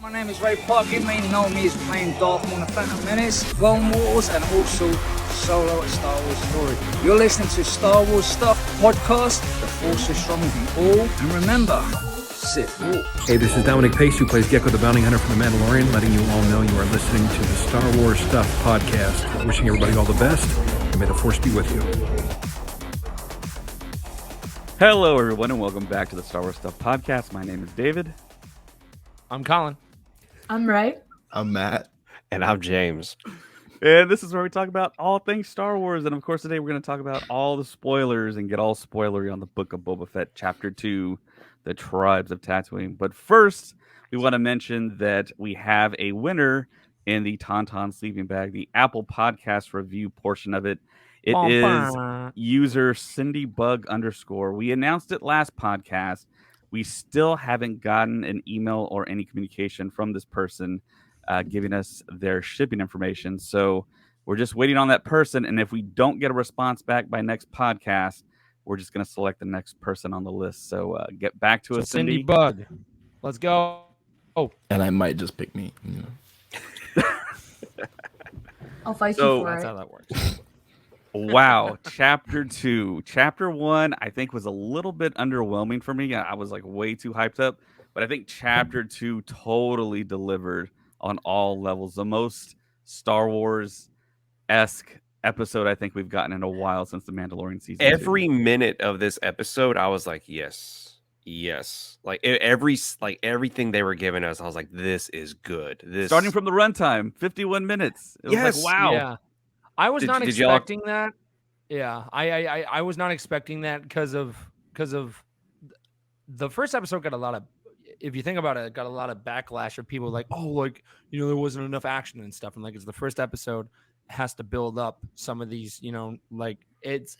My name is Ray Park. You may know me as playing Darth Maul in the Phantom Menace, Clone Wars, and also Solo a Star Wars Story. You're listening to Star Wars Stuff Podcast. The Force is strong with you all. And remember, Sith Walk. Hey, this is Dominic Pace, who plays Gecko the Bounty Hunter from The Mandalorian, letting you all know you are listening to the Star Wars Stuff Podcast. Wishing everybody all the best, and may the Force be with you. Hello, everyone, and welcome back to the Star Wars Stuff Podcast. My name is David. I'm Colin. I'm Ray. I'm Matt. And I'm James. And this is where we talk about all things Star Wars. And of course, today we're going to talk about all the spoilers and get all spoilery on the Book of Boba Fett, Chapter 2, The Tribes of Tatooine. But first, we want to mention that we have a winner in the Tauntaun sleeping bag, the Apple Podcast review portion of it. It is user CindyBug _. We announced it last podcast. We still haven't gotten an email or any communication from this person giving us their shipping information. So we're just waiting on that person. And if we don't get a response back by next podcast, we're just going to select the next person on the list. So get back to us, Cindy. CindyBug. Let's go. Oh, And I might just pick me. You know. I'll fight So- you for that's it. how that works. Wow. Chapter 2. Chapter 1, I think, was a little bit underwhelming for me. I was like way too hyped up. But I think Chapter 2 totally delivered on all levels. The most Star Wars-esque episode I think we've gotten in a while since the Mandalorian season. Every minute of this episode, I was like, yes. Like everything they were giving us, I was like, this is good. This Starting from the runtime, 51 minutes. It was Yes. like, wow. Yeah. I was not did y'all- expecting that. Yeah. I was not expecting that because of the first episode got a lot of, if you think about it, got a lot of backlash of people like, oh, like, you know, there wasn't enough action and stuff. And like, it's the first episode, has to build up some of these, you know, like it's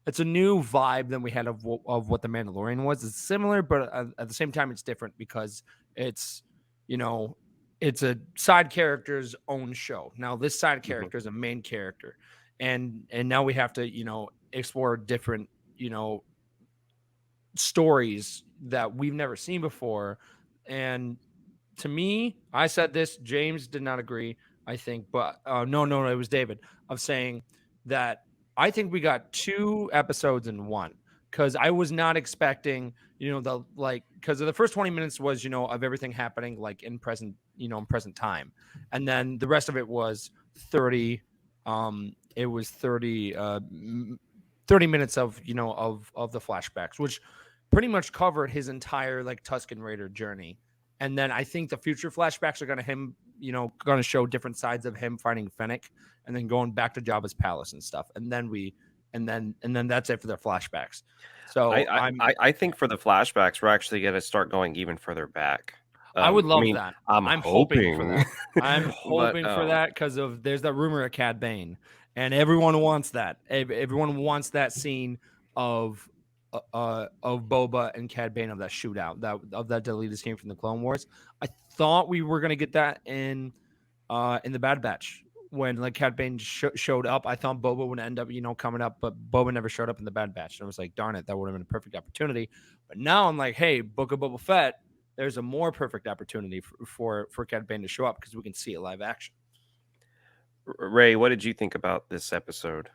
a new vibe than we had of what the Mandalorian was. It's similar, but at the same time, it's different because it's, you know, it's a side character's own show. Now this side character is a main character, and now we have to, you know, explore different, you know, stories that we've never seen before. And to me, I said this, James did not agree, I think, but no, it was David, of saying that I think we got 2 episodes in one, because I was not expecting, you know, because the first 20 minutes was, you know, of everything happening like in present time, and then the rest of it was 30 minutes of, you know, of the flashbacks, which pretty much covered his entire like Tuscan Raider journey. And then I think the future flashbacks are going to show different sides of him fighting Fennec, and then going back to Jabba's palace and stuff. And then that's it for their flashbacks. So I think for the flashbacks, we're actually going to start going even further back. I would love that. I'm hoping for hoping. that. I'm hoping for that because there's that rumor of Cad Bane, and everyone wants that. Everyone wants that scene of Boba and Cad Bane, of that shootout, that deleted scene from the Clone Wars. I thought we were gonna get that in the Bad Batch when like Cad Bane showed up. I thought Boba would end up, you know, coming up, but Boba never showed up in the Bad Batch, and I was like, darn it, that would have been a perfect opportunity. But now I'm like, hey, Book of Boba Fett, there's a more perfect opportunity for Cad Bane to show up because we can see it live action. Ray, what did you think about this episode?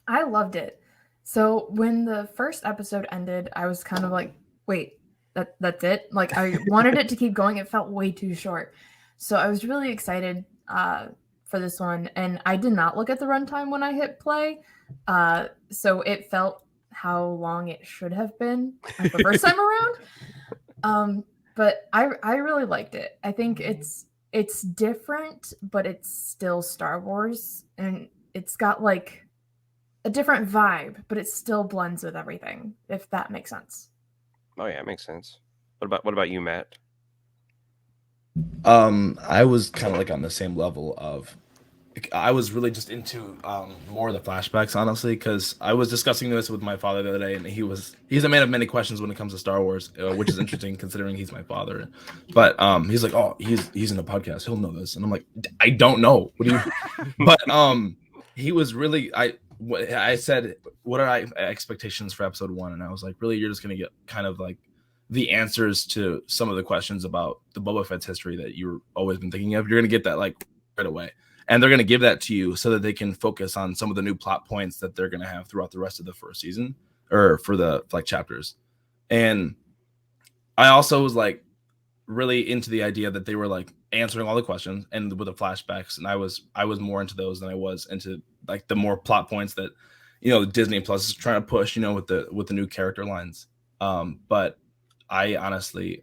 I loved it. So when the first episode ended, I was kind of like, wait, that's it? Like, I wanted it to keep going. It felt way too short. So I was really excited for this one. And I did not look at the runtime when I hit play. So it felt how long it should have been the first time around. But I really liked it. I think it's different, but it's still Star Wars. And it's got like a different vibe, but it still blends with everything, if that makes sense. Oh yeah, it makes sense. What about you, Matt? I was kind of like on the same level of, I was really just into more of the flashbacks, honestly, because I was discussing this with my father the other day, and he's a man of many questions when it comes to Star Wars, which is interesting considering he's my father. But he's like, oh, he's in the podcast, he'll know this, and I'm like, I don't know. What do you? But he was really I said, what are my expectations for episode 1? And I was like, really, you're just gonna get kind of like the answers to some of the questions about the Boba Fett's history that you've always been thinking of. You're going to get that like right away. And they're going to give that to you so that they can focus on some of the new plot points that they're going to have throughout the rest of the first season or for the like chapters. And I also was like really into the idea that they were like answering all the questions and with the flashbacks. And I was more into those than I was into like the more plot points that, you know, Disney Plus is trying to push, you know, with the new character lines. But I honestly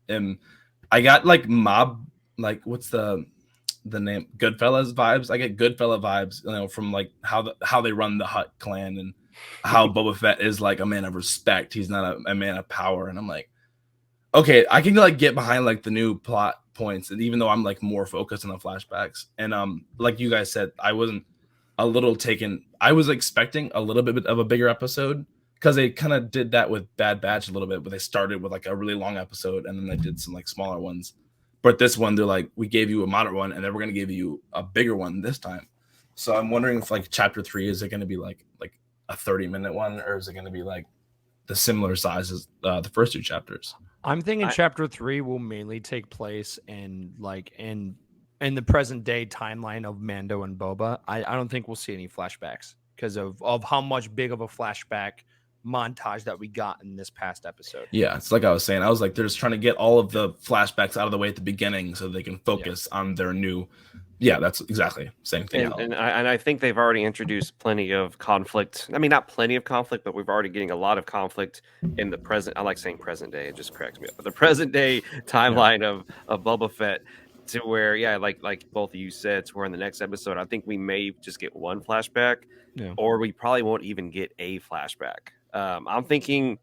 I got like mob, like what's the name, Goodfellas vibes. I get Goodfella vibes, you know, from like how they run the Hutt clan and how Boba Fett is like a man of respect. He's not a man of power. And I'm like, okay, I can like get behind like the new plot points, and even though I'm like more focused on the flashbacks. And like you guys said, I was expecting a little bit of a bigger episode, because they kind of did that with Bad Batch a little bit, but they started with like a really long episode and then they did some like smaller ones. But this one, they're like, we gave you a moderate one and then we're going to give you a bigger one this time. So I'm wondering if like chapter 3, is it going to be like a 30-minute one, or is it going to be like the similar size as the first 2 chapters? I'm thinking chapter 3 will mainly take place in the present day timeline of Mando and Boba. I don't think we'll see any flashbacks because of how much big of a flashback montage that we got in this past episode. Yeah, it's like I was saying. I was like, they're just trying to get all of the flashbacks out of the way at the beginning so they can focus on their new. Yeah, that's exactly same thing. And I think they've already introduced plenty of conflict. I mean, not plenty of conflict, but we've already getting a lot of conflict in the present. I like saying present day; it just cracks me up. But the present day timeline of Boba Fett, to where, yeah, like both of you said, to where in the next episode, I think we may just get one flashback, or we probably won't even get a flashback. I'm thinking,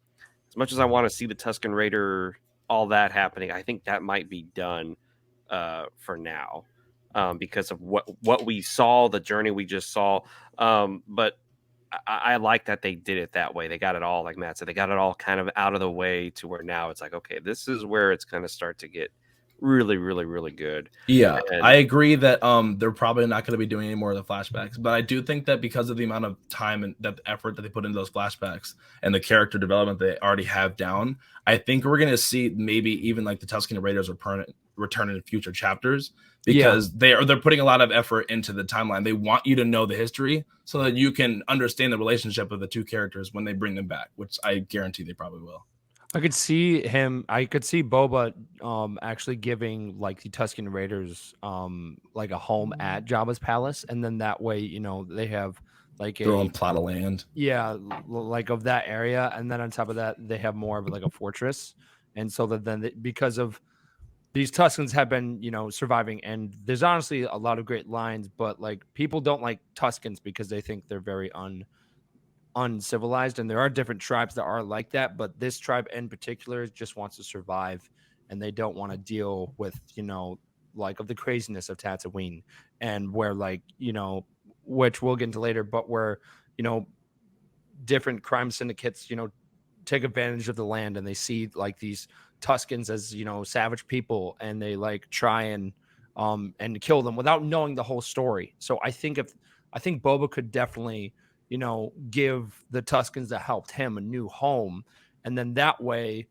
as much as I want to see the Tuscan Raider, all that happening, I think that might be done for now, because of what we saw, the journey we just saw. But I like that they did it that way. They got it all, like Matt said, they got it all kind of out of the way to where now it's like, okay, this is where it's going to start to get really, really, really good. Yeah, and I agree that they're probably not going to be doing any more of the flashbacks, but I do think that because of the amount of time and the effort that they put into those flashbacks and the character development they already have down, I think we're going to see maybe even like the Tuscan Raiders return in future chapters, because they're putting a lot of effort into the timeline. They want you to know the history so that you can understand the relationship of the 2 characters when they bring them back, which I guarantee they probably will. I could see Boba actually giving like the Tuscan Raiders like a home at Jabba's palace, and then that way, you know, they have like their own plot of land. Yeah, like of that area, and then on top of that, they have more of like a fortress, and so that then because of these Tuscans have been, you know, surviving, and there's honestly a lot of great lines, but like people don't like Tuscans because they think they're very uncivilized, and there are different tribes that are like that, but this tribe in particular just wants to survive, and they don't want to deal with, you know, like of the craziness of Tatooine, and where, like, you know, which we'll get into later, but where, you know, different crime syndicates, you know, take advantage of the land, and they see like these Tuscans as, you know, savage people, and they like try and kill them without knowing the whole story. So I think Boba could definitely, you know, give the Tuscans that helped him a new home, and then that way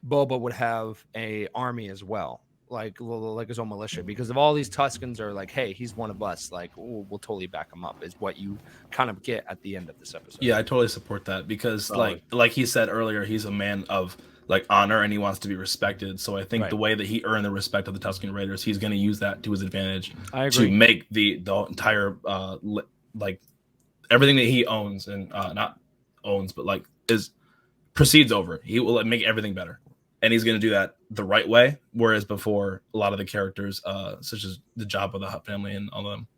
Boba would have a army as well, like his own militia, because if all these Tuscans are like, hey, he's one of us, like we'll totally back him up, is what you kind of get at the end of this episode. Yeah, I totally support that, because like he said earlier, he's a man of like honor and he wants to be respected. So I think the way that he earned the respect of the Tuscan Raiders, he's going to use that to his advantage to make the entire like everything that he owns and not owns, but like proceeds over. He will make everything better, and he's going to do that the right way. Whereas before, a lot of the characters, such as the Jabba, the Hutt family, and all of them,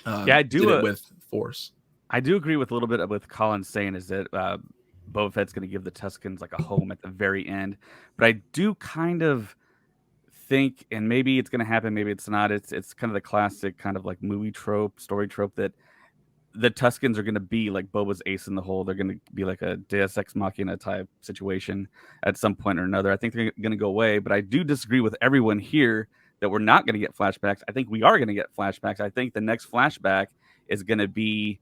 I do did it with force. I do agree with a little bit with Colin saying is that Boba Fett's going to give the Tuscans like a home at the very end, but I do kind of think, and maybe it's going to happen, maybe it's not. It's kind of the classic kind of like movie trope, story trope, that the Tuscans are going to be like Boba's ace in the hole. They're going to be like a Deus Ex Machina type situation at some point or another. I think they're going to go away, but I do disagree with everyone here that we're not going to get flashbacks. I think we are going to get flashbacks. I think the next flashback is going to be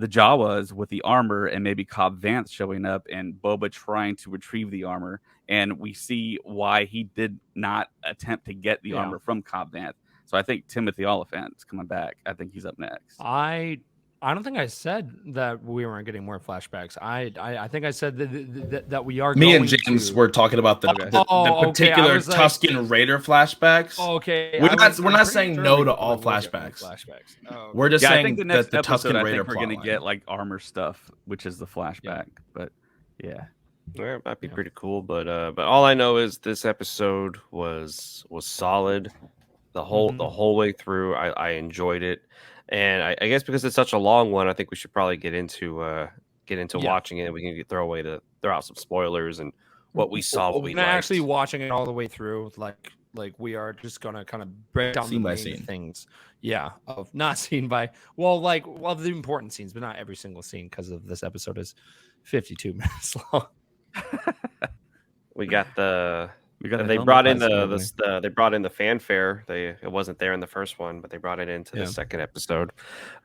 the Jawas with the armor and maybe Cobb Vanth showing up and Boba trying to retrieve the armor. And we see why he did not attempt to get the armor from Cobb Vanth. So I think Timothy Oliphant's coming back. I think he's up next. I don't think I said that we weren't getting more flashbacks. I think I said that we are. Me and James were talking about the particular Tuscan Raider flashbacks. Okay, we're not saying no to all flashbacks. We're just saying that the Tuscan Raider. We're going to get like armor stuff, which is the flashback. But yeah, it might be pretty cool. But all I know is this episode was solid the whole way through. I enjoyed it. And I guess because it's such a long one, I think we should probably get into watching it. We can throw out some spoilers and what we saw. What we liked. Actually watching it all the way through, like we are just gonna kind of break down scene the by main scene things. Yeah, of not seen by the important scenes, but not every single scene because of this episode is 52 minutes long. We got they brought in they brought in the fanfare. It wasn't there in the first one, but they brought it into the second episode.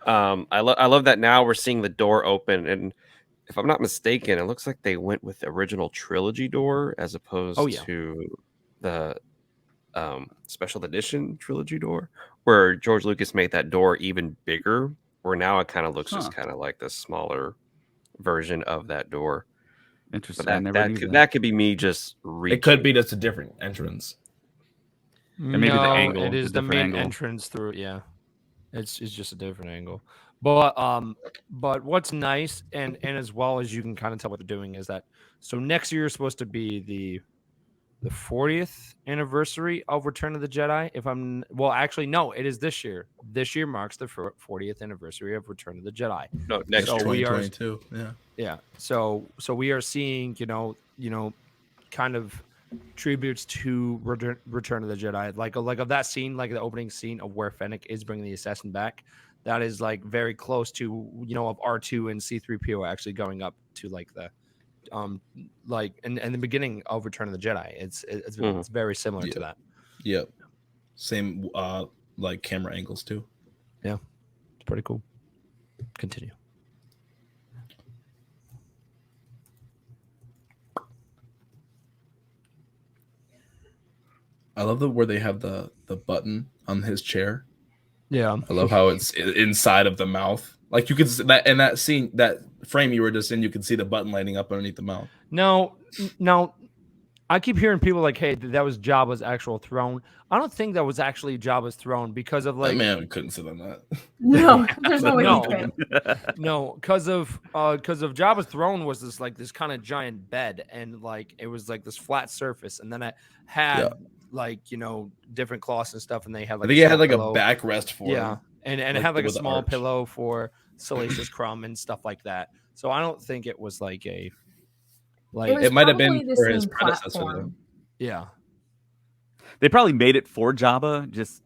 I love that now we're seeing the door open, and if I'm not mistaken, it looks like they went with the original trilogy door as opposed to the special edition trilogy door, where George Lucas made that door even bigger. Where now it kind of looks just kind of like the smaller version of that door. Interesting. That could be me just reaching. It could be just a different entrance. And maybe the angle. It is the main entrance through. Yeah, it's just a different angle. But what's nice and as well as you can kind of tell what they're doing is that next year is supposed to be the 40th anniversary of Return of the Jedi. Actually, no, it is this year. This year marks the 40th anniversary of Return of the Jedi. No, next year. 2022. Yeah. So we are seeing, kind of tributes to Return of the Jedi, like of that scene, like the opening scene of where Fennec is bringing the assassin back. That is like very close to, of R2 and C-3PO actually going up to like the like in the beginning of Return of the Jedi. It's very similar to that. Yep. Same like camera angles too. Yeah. It's pretty cool. Continue. I love where they have the button on his chair. Yeah. I love how it's inside of the mouth. Like you could that in that scene, that frame you were just in, you could see the button lighting up underneath the mouth. No, I keep hearing people like, "Hey, that was Jabba's actual throne." I don't think that was actually Jabba's throne because of like. That man couldn't sit on that. No, there's no way he could. No, because of Jabba's throne was this kind of giant bed, and like it was like this flat surface, and then it had like different cloths and stuff, and they had like I think it had like a backrest for him. And it had like a small pillow for Salacious Crumb and stuff like that. So I don't think it was like a it might have been for his predecessor. Yeah. They probably made it for Jabba, just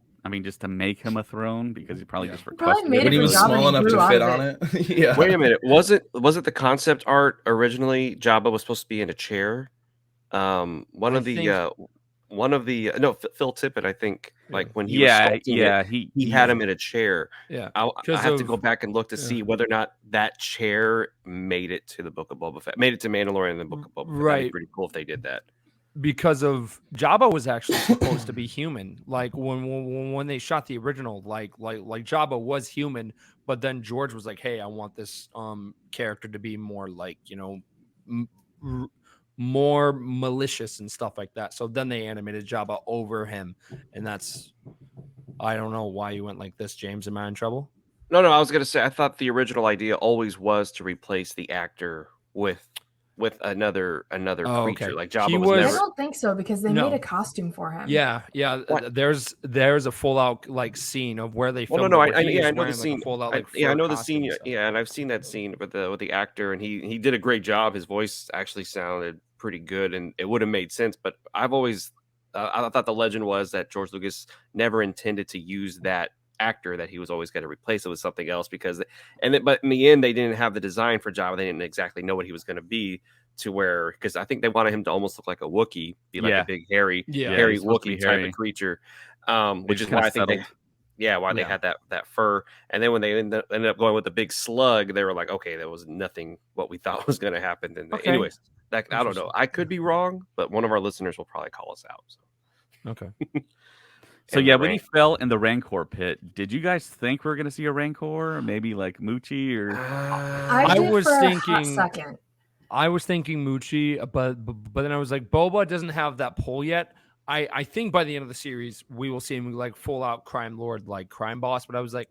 to make him a throne because he probably just requested made it. When he was small enough to fit on it. Yeah. Wait a minute. Was it the concept art originally? Jabba was supposed to be in a chair. Phil Tippett, I think, like when he was sculpting he had him in a chair. Yeah, I have to go back and look to see whether or not that chair made it to the Book of Boba Fett, made it to Mandalorian in the Book of Boba Fett. That'd be pretty cool if they did that. Because of Jabba was actually supposed to be human. Like when they shot the original, like Jabba was human, but then George was like, "Hey, I want this character to be more like more malicious and stuff like that." So then they animated Jabba over him, and I don't know why you went like this, James. Am I in trouble? No, I was gonna say I thought the original idea always was to replace the actor with another creature like Jabba was never... I don't think so because they made a costume for him. Yeah. What? There's a full out like scene of where they filmed. I know the scene. I know the scene. Yeah, and I've seen that scene with the actor, and he did a great job. His voice actually sounded pretty good, and it would have made sense. But I've always I thought the legend was that George Lucas never intended to use that actor, that he was always going to replace it with something else but in the end they didn't have the design for Jabba. They didn't exactly know what he was going to be, to where, because I think they wanted him to almost look like a Wookiee, be like a big hairy Wookiee type of creature, which is why I think why they had that fur. And then when they ended up going with the big slug, they were like, okay, that was nothing what we thought was going to happen. And anyways, I don't know. I could be wrong, but one of our listeners will probably call us out. So. Okay. So yeah, when he fell in the Rancor pit, did you guys think we were gonna see a Rancor, or maybe like Moochie, or? I was thinking. I was thinking Moochie, but then I was like, Boba doesn't have that pull yet. I think by the end of the series we will see him like full out crime lord, like crime boss. But I was like,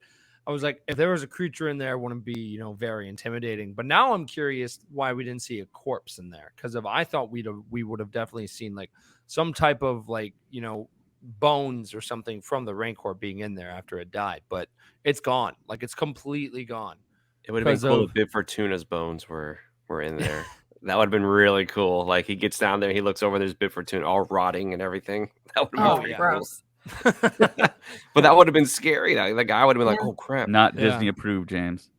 if there was a creature in there, it wouldn't be very intimidating. But now I'm curious why we didn't see a corpse in there, because I thought we would have definitely seen like some type of like bones or something from the Rancor being in there after it died, but it's gone. Like it's completely gone. It would have been cool if Bib Fortuna's bones were in there. That would have been really cool. Like he gets down there, he looks over, there's Bib Fortuna all rotting and everything. That would have been gross. Cool. But that would have been scary. The guy would have been like, "Oh crap!" Not Disney approved, James.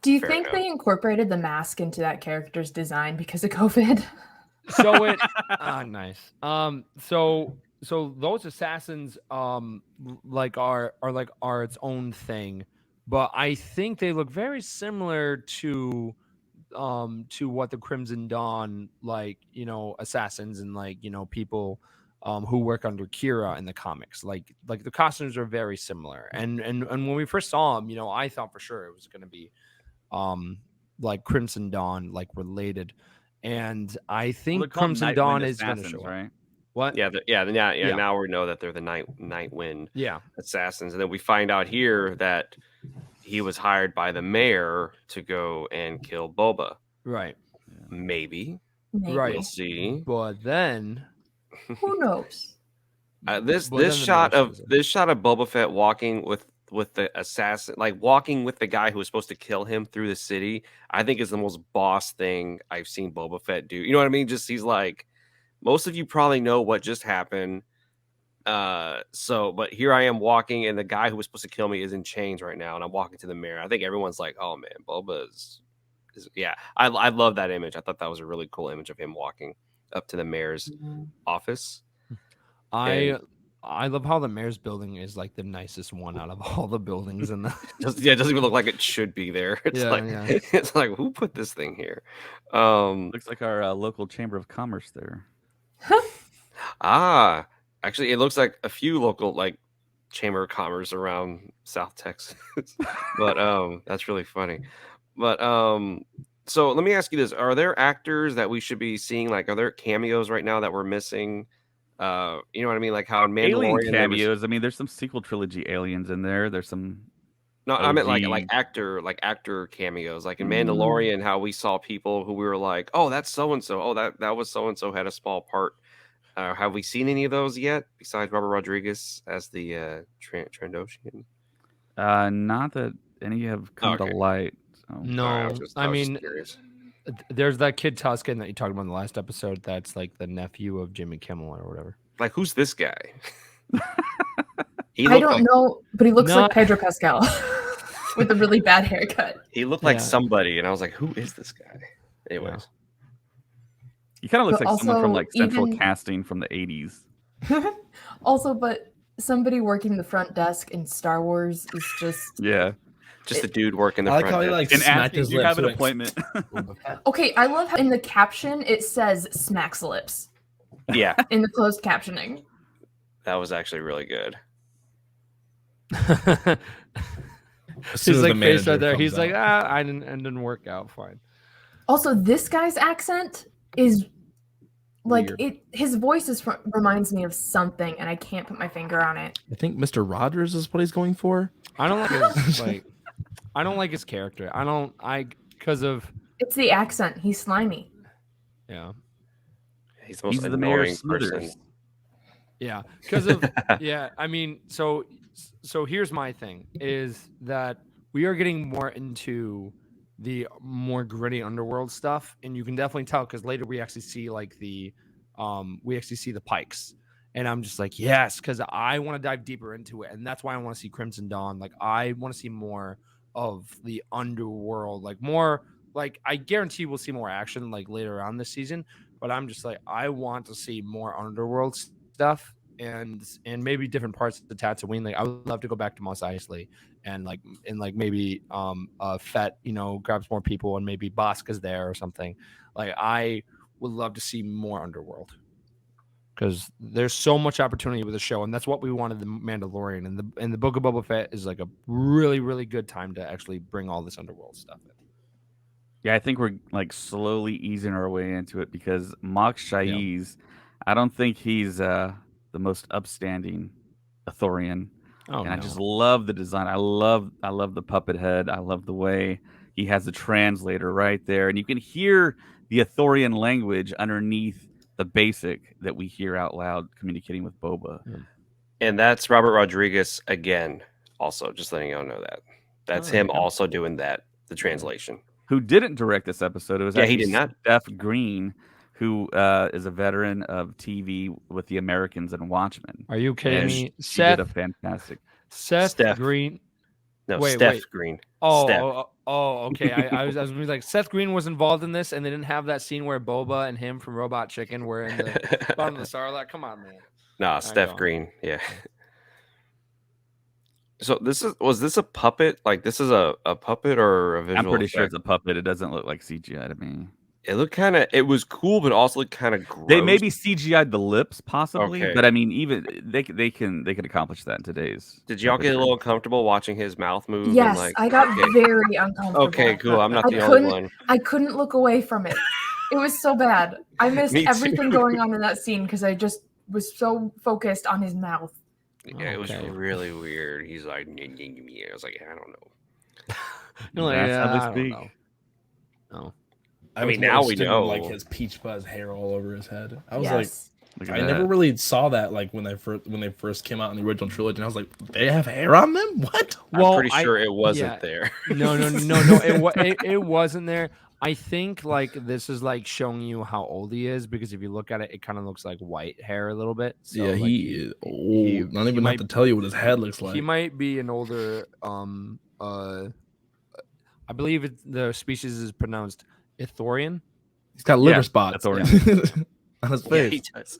Do you think they incorporated the mask into that character's design because of COVID? So it nice. So those assassins like are its own thing, but I think they look very similar to what the Crimson Dawn assassins and people who work under Kira in the comics. Like the costumes are very similar. And when we first saw them, I thought for sure it was going to be like Crimson Dawn related. And I think Crimson Dawn is going to show up. Right? What? Yeah. Now we know that they're the Nightwind assassins, and then we find out here that he was hired by the mayor to go and kill Boba. Right. Maybe. Right. We'll see. But then, who knows? This shot of Boba Fett walking with the assassin, like walking with the guy who was supposed to kill him through the city, I think is the most boss thing I've seen Boba Fett do. You know what I mean? Just he's like, most of you probably know what just happened. But here I am walking, and the guy who was supposed to kill me is in chains right now, and I'm walking to the mayor. I think everyone's like, "Oh man, Boba is I love that image. I thought that was a really cool image of him walking up to the mayor's office. I love how the mayor's building is like the nicest one out of all the buildings in the. It doesn't even look like it should be there. It's like who put this thing here? Looks like our local chamber of commerce there. Actually, it looks like a few local chamber of commerce around South Texas. But that's really funny. But so let me ask you this: are there actors that we should be seeing? Like, are there cameos right now that we're missing? You know what I mean? Like how in Mandalorian Alien cameos. I mean, there's some sequel trilogy aliens in there. There's some. No, I meant like actor cameos. Like in Mandalorian, how we saw people who we were like, oh, that's so and so. Oh, that was so and so had a small part. Have we seen any of those yet? Besides Robert Rodriguez as the Trandoshan? Not that any have come to light. So. No, I mean, there's that kid Tuscan that you talked about in the last episode. That's like the nephew of Jimmy Kimmel or whatever. Like, who's this guy? I don't know, but he looks like Pedro Pascal with a really bad haircut. He looked like somebody, and I was like, who is this guy? Anyways. He kind of looks like someone from like Central Casting from the 80s. Also, but somebody working the front desk in Star Wars is just... Yeah. Just a dude working the front desk. I like how he smacked his lips. You have an appointment. Okay, I love how in the caption it says smacks lips. Yeah. In the closed captioning. That was actually really good. He's like face right there. He's like, I didn't work out fine. Also, this guy's accent is like weird. His voice reminds me of something, and I can't put my finger on it. I think Mr. Rogers is what he's going for. I don't like his I don't like his character. Because of it's the accent. He's slimy. Yeah. He's the most annoying person. Yeah, because of I mean, so here's my thing is that we are getting more into the more gritty underworld stuff, and you can definitely tell because later we actually see the Pikes, and I'm just like yes, because I want to dive deeper into it, and that's why I want to see Crimson Dawn. Like I want to see more of the underworld, I guarantee we'll see more action later on this season, but I'm just like I want to see more underworld stuff and maybe different parts of the Tatooine. Like I would love to go back to Mos Eisley and maybe Fett, grabs more people and maybe Bosca's there or something. Like I would love to see more Underworld because there's so much opportunity with the show, and that's what we wanted the Mandalorian and the Book of Boba Fett is like a really, really good time to actually bring all this Underworld stuff in. Yeah, I think we're like slowly easing our way into it because Mox Shaiz, I don't think he's the most upstanding Ithorian. I just love the design. I love the puppet head. I love the way he has the translator right there, and you can hear the Ithorian language underneath the basic that we hear out loud communicating with Boba. And that's Robert Rodriguez again. Also, just letting you all know that that's him also doing the translation. Who didn't direct this episode? It was he did not. Steph Green, who is a veteran of TV with the Americans and Watchmen. Are you kidding me? She did a fantastic. Steph Green. No, Steph Green. Oh, okay. I was like, Seth Green was involved in this, and they didn't have that scene where Boba and him from Robot Chicken were in the bottom of the Sarlacc. Come on, man. Nah, Steph Green. Yeah. So was this a puppet? Like this is a puppet or a visual? I'm pretty sure it's a puppet. It doesn't look like CGI to me. It was cool, but also looked kind of gross. They maybe CGI'd the lips, possibly, but I mean, even they can accomplish that in today's. Did y'all get a little uncomfortable watching his mouth move? Yes, and I got very uncomfortable. Okay, cool. I'm not the only one. I couldn't look away from it. It was so bad. I missed everything going on in that scene because I just was so focused on his mouth. Yeah, it was really weird. He's like, I was like, I don't know. You're like, I don't know. No. I mean, now we know. Like his peach fuzz hair all over his head. I was like, I never really saw that. Like when they first came out in the original trilogy, and I was like, they have hair on them? What? I'm pretty sure it wasn't there. No. It wasn't there. I think like this is like showing you how old he is because if you look at it, it kind of looks like white hair a little bit. So, yeah, like, he is old. Not even have to tell you what his head looks like. He might be an older. I believe the species is pronounced Ithorian. He's got liver spots on his face. Yeah, he does.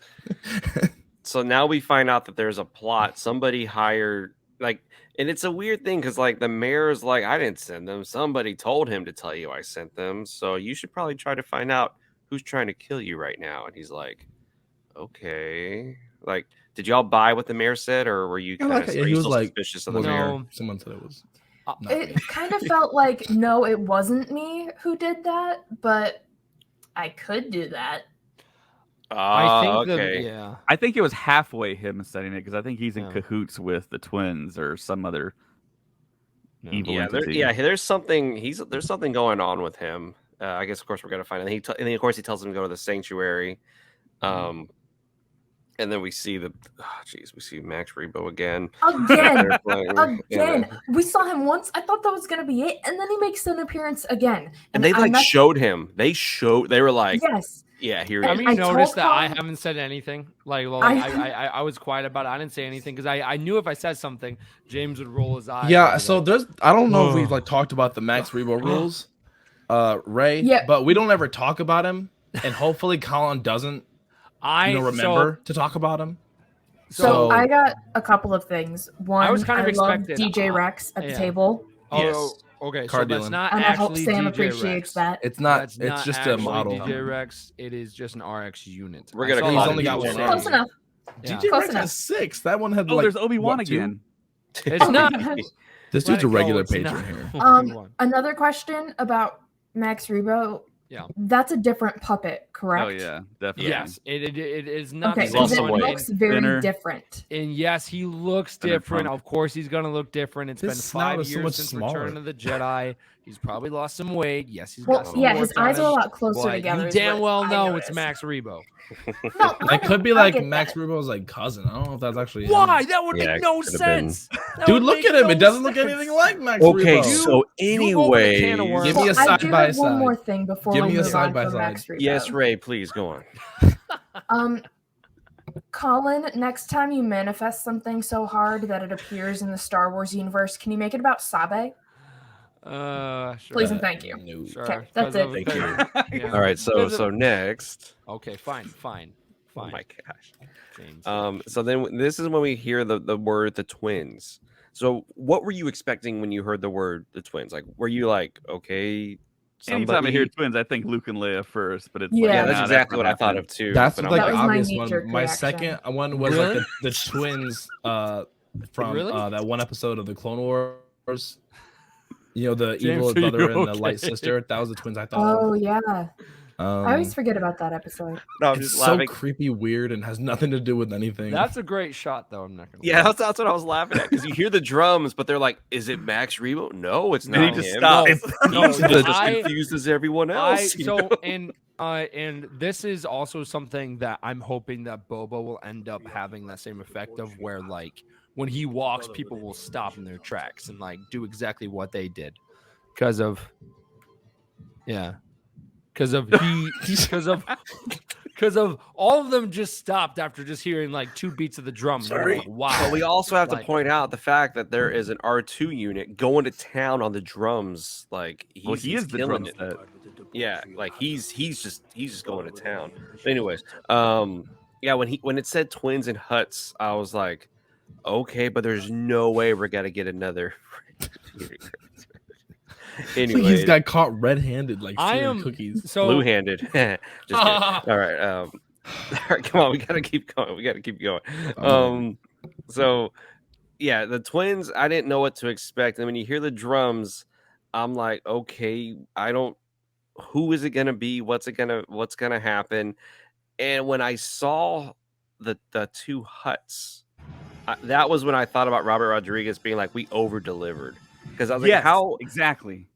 So now we find out that there's a plot. Somebody hired, and it's a weird thing because, the mayor's like, I didn't send them. Somebody told him to tell you I sent them. So you should probably try to find out who's trying to kill you right now. And he's like, okay. Did y'all buy what the mayor said, or were you kind of suspicious of the mayor? Someone said it was. It kind of felt like, no, it wasn't me who did that, but I could do that. I think it was halfway him setting it because I think he's in cahoots with the twins or some other evil entity. There's something. There's something going on with him. I guess, of course, we're gonna find it. And then, of course, he tells him to go to the sanctuary. And then we see we see Max Rebo again. Again. We saw him once. I thought that was gonna be it, and then he makes an appearance again. And they showed him. They were like, yes. Yeah, here he is. I noticed that I haven't said anything. I was quiet about it. I didn't say anything because I knew if I said something, James would roll his eyes. Yeah, so I don't know if we've talked about the Max Rebo rules, Ray. But we don't ever talk about him, and hopefully Colin doesn't. Remember to talk about him. So I got a couple of things. One, I love DJ Rex at the table. Yes. Okay, so that's not and actually I hope Sam DJ appreciates Rex. that. It's not. It's just a model. DJ Rex. It is just an RX unit. We're gonna. He's only got one. Close enough. DJ Rex has 6. That one had. There's Obi-Wan again. It's not. This dude's a regular patron here. Another question about Max Rebo. Yeah, that's a different puppet, correct? Oh yeah, definitely. Yes, it is not. Okay, because it looks very different. And yes, he looks different. Of course, he's gonna look different. It's been 5 years since Return of the Jedi. He's probably lost some weight. Yes, he's got some his eyes are a lot closer together. You damn well know it's Max Rebo. No, it could be like Max Rebo's cousin. I don't know if that's actually why. That would make no sense. Dude, look at him. It doesn't look anything like Max Rebo. Okay, so anyway, give me a side by side. One more thing before we move on from Max Rebo. Yes, Ray, please go on. Colin, next time you manifest something so hard that it appears in the Star Wars universe, can you make it about Sabe? Sure. Please and thank you. No. Sure. Okay, that's it. Thank you. All right, so next. Okay, fine. Fine. Oh my gosh. James. So then this is when we hear the word the twins. So what were you expecting when you heard the word the twins? Like, were you like, okay, Anytime I hear somebody? twins, I think Luke and Leia first, but it's Yeah. like, Yeah, nah, that's exactly what I thought of too. That's but I'm like That the was my obvious knee-jerk one. My reaction. second one was Really? like the twins from Really? that one episode of the Clone Wars. You know, the James, evil are you brother and the okay? light sister. That was the twins I thought Oh of. yeah. I always Um, forget about that episode. No, I'm it's just so laughing. creepy, weird, and has nothing to do with anything. That's a great shot, though. I'm not gonna. Yeah, lie. that's what I was laughing at because you hear the drums, but they're like, "Is it Max Rebo?" No, it's Then he not just him. stopped. He's No, just I- confused as everyone else. you know? And this is also something that I'm hoping that Boba will end up having that same effect of where like when he walks, people will stop in their tracks and like do exactly what they did because of all of them just stopped after just hearing like 2 beats of the drum. And they were like, wow. But we also have to Like- point out the fact that there is an R2 unit going to town on the drums. Like Well, he is the killing drum it. set. Yeah, like he's just going to town. But anyways, yeah, when it said twins and huts, I was like, okay, but there's no way we're gonna get another. He's Anyway, got caught red-handed, like I stealing am cookies. so blue-handed. Just kidding. All right, all right, come on, we gotta keep going. So yeah, the twins. I didn't know what to expect, and when you hear the drums, I'm like, okay, who is it gonna be? What's gonna happen? And when I saw the 2 huts, that was when I thought about Robert Rodriguez being like, we over delivered. Because I was Yes, like, how exactly?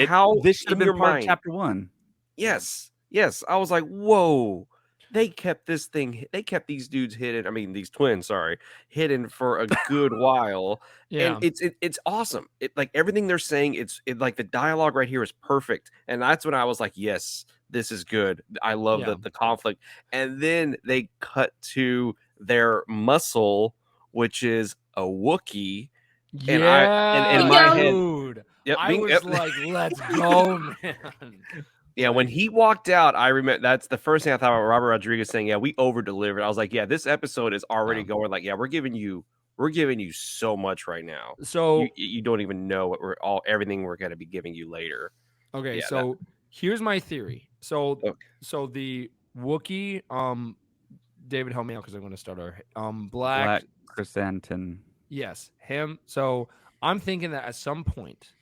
how This should have in been your part mind? of chapter 1. Yes. I was like, whoa. They kept these dudes hidden. I mean, these twins, hidden for a good while. yeah. And it's awesome. It like everything they're saying, it's like the dialogue right here is perfect. And that's when I was like, yes, this is good. I love Yeah. the conflict. And then they cut to their muscle, which is a Wookiee. And in my head, dude. yep, I was yep. like, let's go, man. Yeah, when he walked out, I remember that's the first thing I thought about Robert Rodriguez saying, "Yeah, we over delivered." I was like, "Yeah, this episode is already going like, yeah, we're giving you so much right now. So You don't even know what everything we're going to be giving you later." okay, Yeah, so here's my theory. So Okay. so the Wookiee, David, help me out because I'm going to start our Black. Chrysanthemum. Yes, him. So I'm thinking that at some point,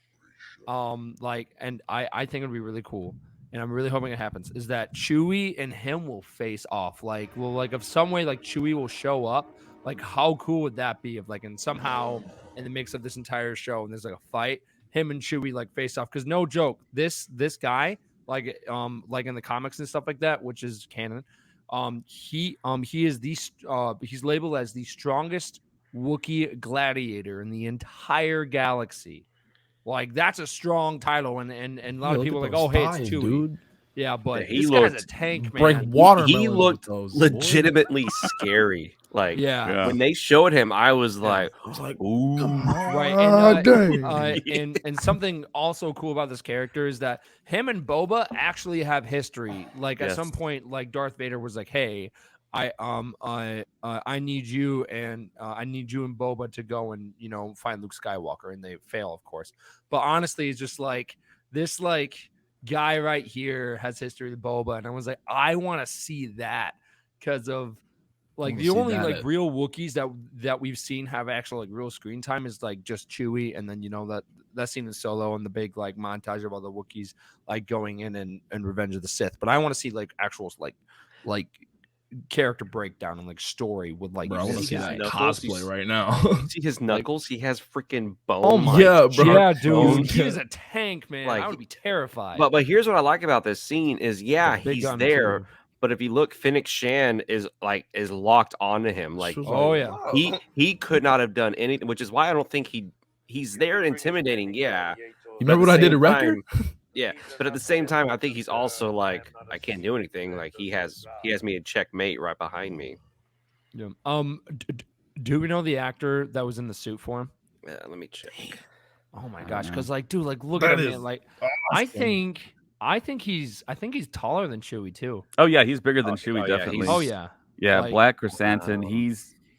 and I think it'd be really cool, and I'm really hoping it happens, is that Chewie and him will face off. Like, if some way, like Chewie will show up. Like, how cool would that be if, like, and somehow in the mix of this entire show, and there's like a fight, him and Chewie like face off? Because no joke, this guy, like in the comics and stuff like that, which is canon, he is he's labeled as the strongest Wookiee gladiator in the entire galaxy. Like, that's a strong title, and a lot of people are like, oh, hey, it's Chewie. Dude. Yeah, but Yeah, he this looked- guy's a tank, Break man. water. He looked legitimately scary. Like, Yeah. when they showed him, I was like, I was like, "Ooh." come on, Right, dang. and something also cool about this character is that him and Boba actually have history. Like, at Yes. some point, like Darth Vader was like, "Hey, I need you and Boba to go and find Luke Skywalker," and they fail, of course. But honestly, it's just like this guy right here has history with Boba, and I was like, I want to see that because of. Like, the only real Wookiees that we've seen have actual like real screen time is like just Chewie, and then that scene in Solo and the big like montage of all the Wookiees like going in and Revenge of the Sith. But I want to see like actual like character breakdown and like story with like. Bro, I want to see see his that knuckles. cosplay right now. You see his knuckles? He has freaking bones. Oh my yeah, bro. yeah, dude, Bones. he is a tank, man. Like, I would be terrified. But here's what I like about this scene is, yeah, Big he's gun, there. too. But if you look, Fennec Shan is locked onto him. Like, She was Oh, like, yeah. "Whoa." he could not have done anything, which is why I don't think he's there intimidating. Yeah, You remember what I did at Record? Yeah, but at the same time, I think he's also like, I can't do anything. Like, he has me in checkmate right behind me. Yeah. Do we know the actor that was in the suit for him? Let me check. Oh my I gosh, don't because like, dude, like, look That at him, is man. Like, awesome. I think he's taller than Chewie too. Oh yeah, he's bigger than Chewie, yeah, definitely. he's- Oh yeah, Yeah, Like, Black Chrysanthemum.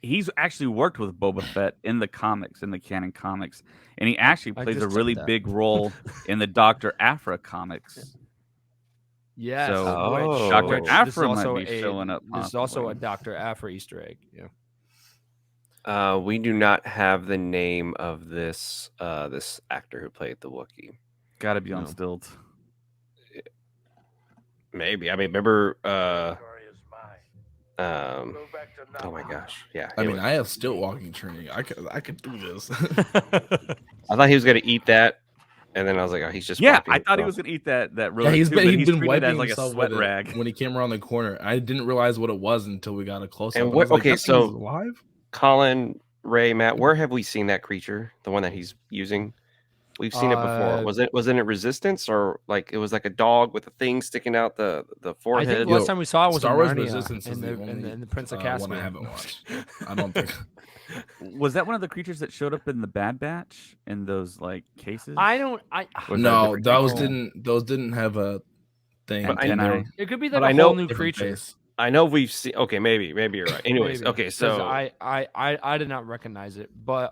He's actually worked with Boba Fett in the comics, in the canon comics, and he actually I plays a just said really that. big role in the Dr. Afra comics. yes, So, which Dr. this is Afra might also be showing up. this is also a possibly. Dr. Afra Easter egg. Yeah. We do not have the name of this this actor who played the Wookiee. Got to be on No. Stilt. Maybe. I mean, remember oh my gosh. Yeah. I it mean, was- I have still walking training. I could do this. I thought he was gonna eat that, and then I was like, oh, he's just Yeah, wiping I thought he himself. was gonna eat that Yeah, rodent he's too, been but he's he's been treated wiping as like a himself sweat with it rag. when he came around the corner. I didn't realize what it was until we got a close up. And That thing is so alive. Colin, Ray, Matt, where have we seen that creature? The one that he's using? We've seen it before. Was it Resistance, or like it was like a dog with a thing sticking out the I forehead? think the last time we saw it was Star in Wars Narnia Resistance is and the Prince of one I Caspian. haven't watched. I don't think. Was that one of the creatures that showed up in the Bad Batch in those like cases? I don't. Was that a No, different those creature? didn't have a thing. But I in know- there. It could be But like I a know- whole new Different creature. face. I know we've seen. Okay, maybe you're right. Anyways, Maybe, okay, 'cause so I did not recognize it, but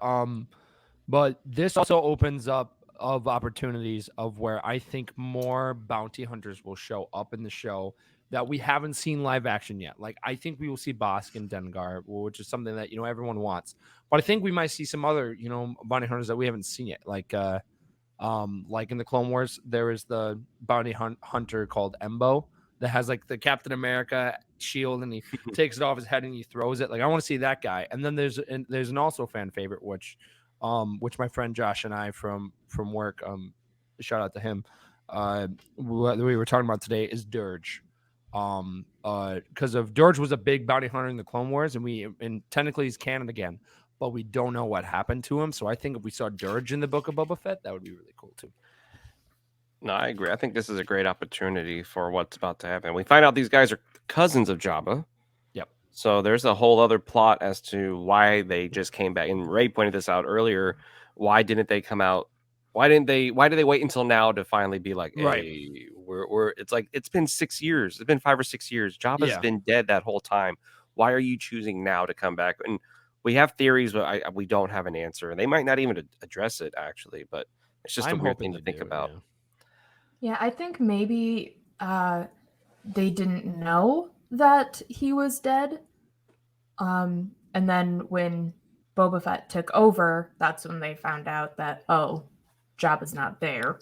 this also opens up of opportunities of where I think more bounty hunters will show up in the show that we haven't seen live action yet. Like I think we will see Bosk and Dengar, which is something that everyone wants. But I think we might see some other bounty hunters that we haven't seen yet. Like in the Clone Wars, there is the bounty hunter called Embo that has like the Captain America shield, and he takes it off his head and he throws it. Like I want to see that guy. And then there's an also fan favorite, which my friend Josh and I from work, shout out to him, what we were talking about today is Dirge. Because of Dirge was a big bounty hunter in the Clone Wars, and technically he's canon again, but we don't know what happened to him. So I think if we saw Dirge in the Book of Boba Fett, that would be really cool too. no, I agree. I think this is a great opportunity for what's about to happen. We find out these guys are cousins of Jabba. Yep. So there's a whole other plot as to why they just came back. And Ray pointed this out earlier. Why didn't they come out? Why did they wait until now to finally be like, hey, Right. we're it's like it's been 6 years. It's been 5 or 6 years. Jabba's Yeah. been dead that whole time. Why are you choosing now to come back? And we have theories, but we don't have an answer. And they might not even address it actually, but it's just I'm a weird hoping thing to they think do, about. yeah. Yeah, I think maybe they didn't know that he was dead. And then when Boba Fett took over, that's when they found out that, oh, Jabba's not there.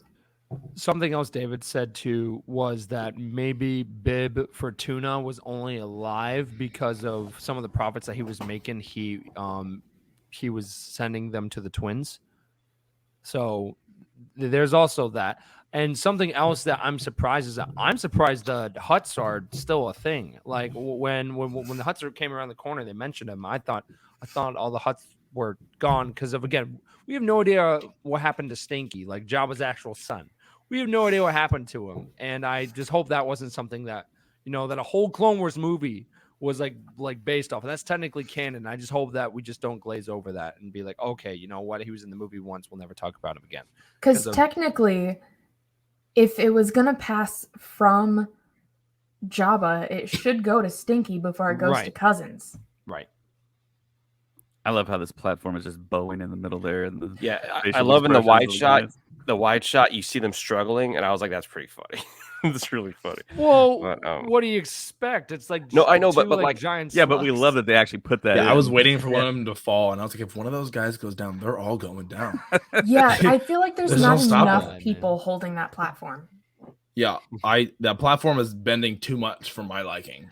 Something else David said too was that maybe Bib Fortuna was only alive because of some of the profits that he was making. He was sending them to the twins. So there's also that. And something else that I'm surprised is that I'm surprised the Hutts are still a thing. Like when the Hutts came around the corner, they mentioned him. I thought all the Hutts were gone because of, again, we have no idea what happened to Stinky, like Jabba's actual son. We have no idea what happened to him, and I just hope that wasn't something that that a whole Clone Wars movie was like based off. And that's technically canon. I just hope that we just don't glaze over that and be like, okay, you know what, he was in the movie once, we'll never talk about him again. Because of- technically, if it was going to pass from Jabba, it should go to Stinky before it goes to Right. Cousins. Right. I love how this platform is just bowing in the middle there, and the Yeah, I facial love in the expressions wide of the shot. guys. The wide shot, you see them struggling, and I was like, "That's pretty funny. It's really funny." Well, But, what do you expect? It's like No, I know, but two, like, giant. Yeah, but we slugs. love that they actually put that. Yeah, I in. was waiting for one of them to fall, and I was like, if one of those guys goes down, they're all going down. Yeah, I feel like there's There's no not stopping enough that, man. people holding that platform. Yeah, that platform is bending too much for my liking.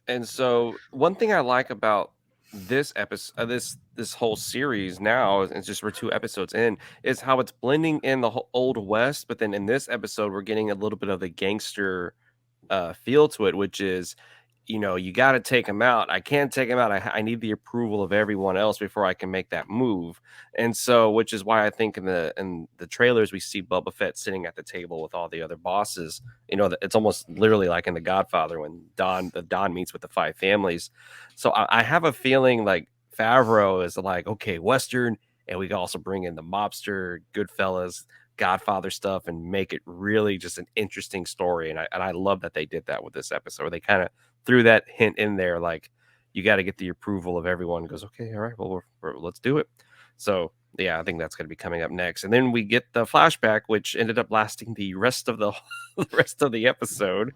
And so one thing I like about this episode, this whole series now, it's just we're 2 episodes in, is how it's blending in the whole Old West, but then in this episode we're getting a little bit of the gangster feel to it, which is, you got to take him out. I can't take him out. I need the approval of everyone else before I can make that move. And so, which is why I think in the trailers we see Boba Fett sitting at the table with all the other bosses. It's almost literally like in The Godfather when Don meets with the 5 families. So I have a feeling like Favreau is like, okay, Western, and we can also bring in the mobster, Goodfellas, Godfather stuff, and make it really just an interesting story. And I love that they did that with this episode. Where they kind of threw that hint in there, like, you got to get the approval of everyone. Goes, okay, all right, well, let's do it. So yeah, I think that's going to be coming up next, and then we get the flashback, which ended up lasting the rest of the episode.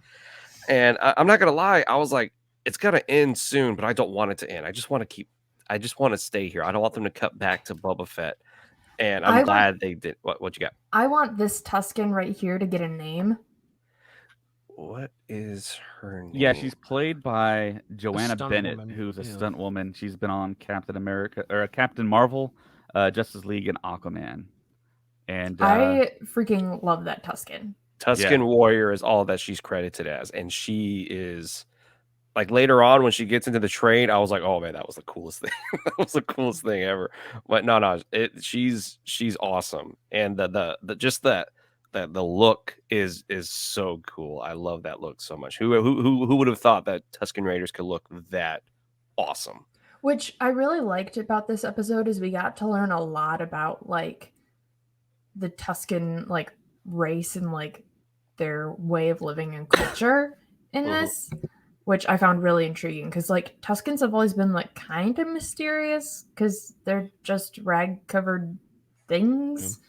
And I'm not gonna lie, I was like, it's gonna end soon, but I don't want it to end. I just want to stay here. I don't want them to cut back to Boba Fett. And I'm glad they did. What you got? I want this Tuscan right here to get a name. What is her name? Yeah, she's played by Joanna stunt Bennett, woman, who's a yeah. stunt woman. She's been on Captain America or Captain Marvel, Justice League, and Aquaman. And I freaking love that Tuscan. Tuscan Warrior is all that she's credited as, and she is like later on when she gets into the train, I was like, oh man, that was the coolest thing. That was the coolest thing ever. But no, she's awesome, and the look is so cool. I love that look so much. Who would have thought that Tuscan Raiders could look that awesome? Which I really liked about this episode is we got to learn a lot about like the Tuscan like race and like their way of living and culture in this, which I found really intriguing because like Tuscans have always been like kind of mysterious because they're just rag covered things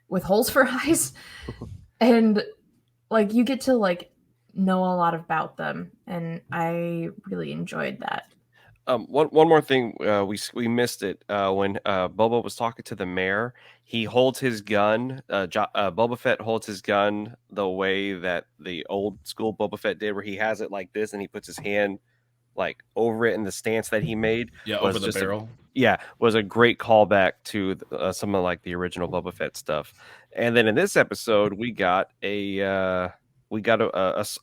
with holes for eyes, and like you get to like know a lot about them, and I really enjoyed that. One more thing, we missed it when Boba was talking to the mayor. He holds his gun. Boba Fett holds his gun the way that the old school Boba Fett did, where he has it like this, and he puts his hand like over it in the stance that he made. Yeah, over the barrel. Was a great callback to some of like the original Boba Fett stuff. And then in this episode, we got a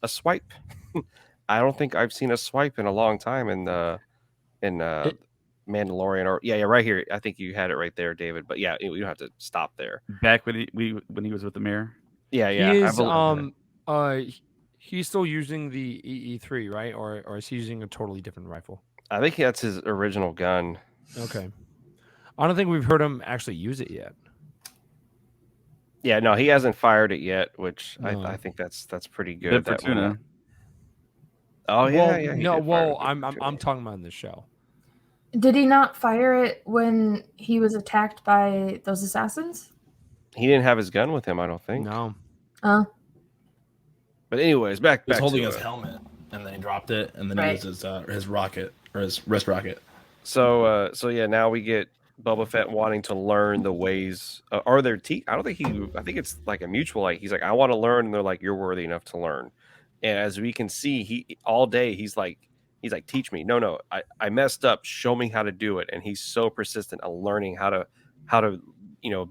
swipe. I don't think I've seen a swipe in a long time in Mandalorian, or right here. I think you had it right there, David. But yeah, you don't have to stop there. back when he was with the mayor. Yeah. He is, he's still using the EE3, right? Or is he using a totally different rifle? I think that's his original gun. Okay. I don't think we've heard him actually use it yet. Yeah, no, he hasn't fired it yet, which No. I think that's pretty good. Good for that tuna. one. Oh yeah, Well, yeah. he no, did fire well, it. I'm talking about in the show. Did he not fire it when he was attacked by those assassins? He didn't have his gun with him, I don't think. No. But anyways, back He was holding to his it. helmet, and then he dropped it, and then Right. he used his rocket or his wrist rocket. So yeah, now we get Boba Fett wanting to learn the ways. Are there I don't think I think it's like a mutual. Like he's like, I want to learn, and they're like, you're worthy enough to learn. And as we can see, he all day he's like, teach me. No, I messed up. Show me how to do it. And he's so persistent on learning how to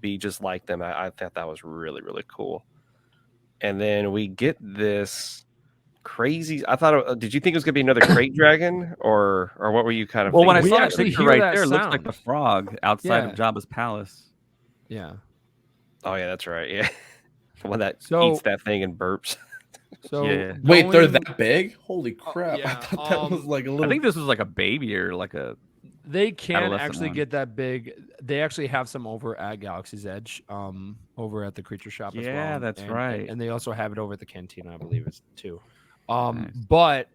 be just like them. I thought that was really, really cool. And then we get this crazy. I thought. Did you think it was gonna be another crate dragon, or what were you kind of? Well, when I thinking? saw that actually picture hear right that there, it looks sound. like the frog outside Yeah. of Jabba's palace. Yeah. Oh yeah, that's right. Yeah, the one that So- eats that thing and burps. So Yeah. Wait, they're going- that big? Holy crap! I yeah, thought that was like a little. I think this was like a baby or like a. They can Adolescent actually one. get that big. They actually have some over at Galaxy's Edge, over at the creature shop as well. Yeah, that's right. And they also have it over at the cantina, I believe it's too. Nice. But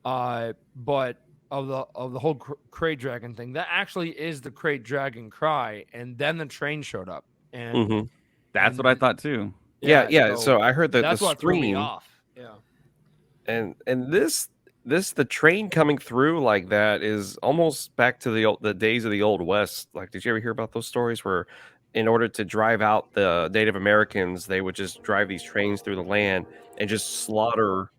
of the whole crate dragon thing, that actually is the crate dragon cry, and then the train showed up, and Mhm. That's what I thought too. Yeah. So I heard that that's the what threw me scream off. Yeah. and this the train coming through like that is almost back to the days of the Old West. Like, did you ever hear about those stories where, in order to drive out the Native Americans, they would just drive these trains through the land and just slaughter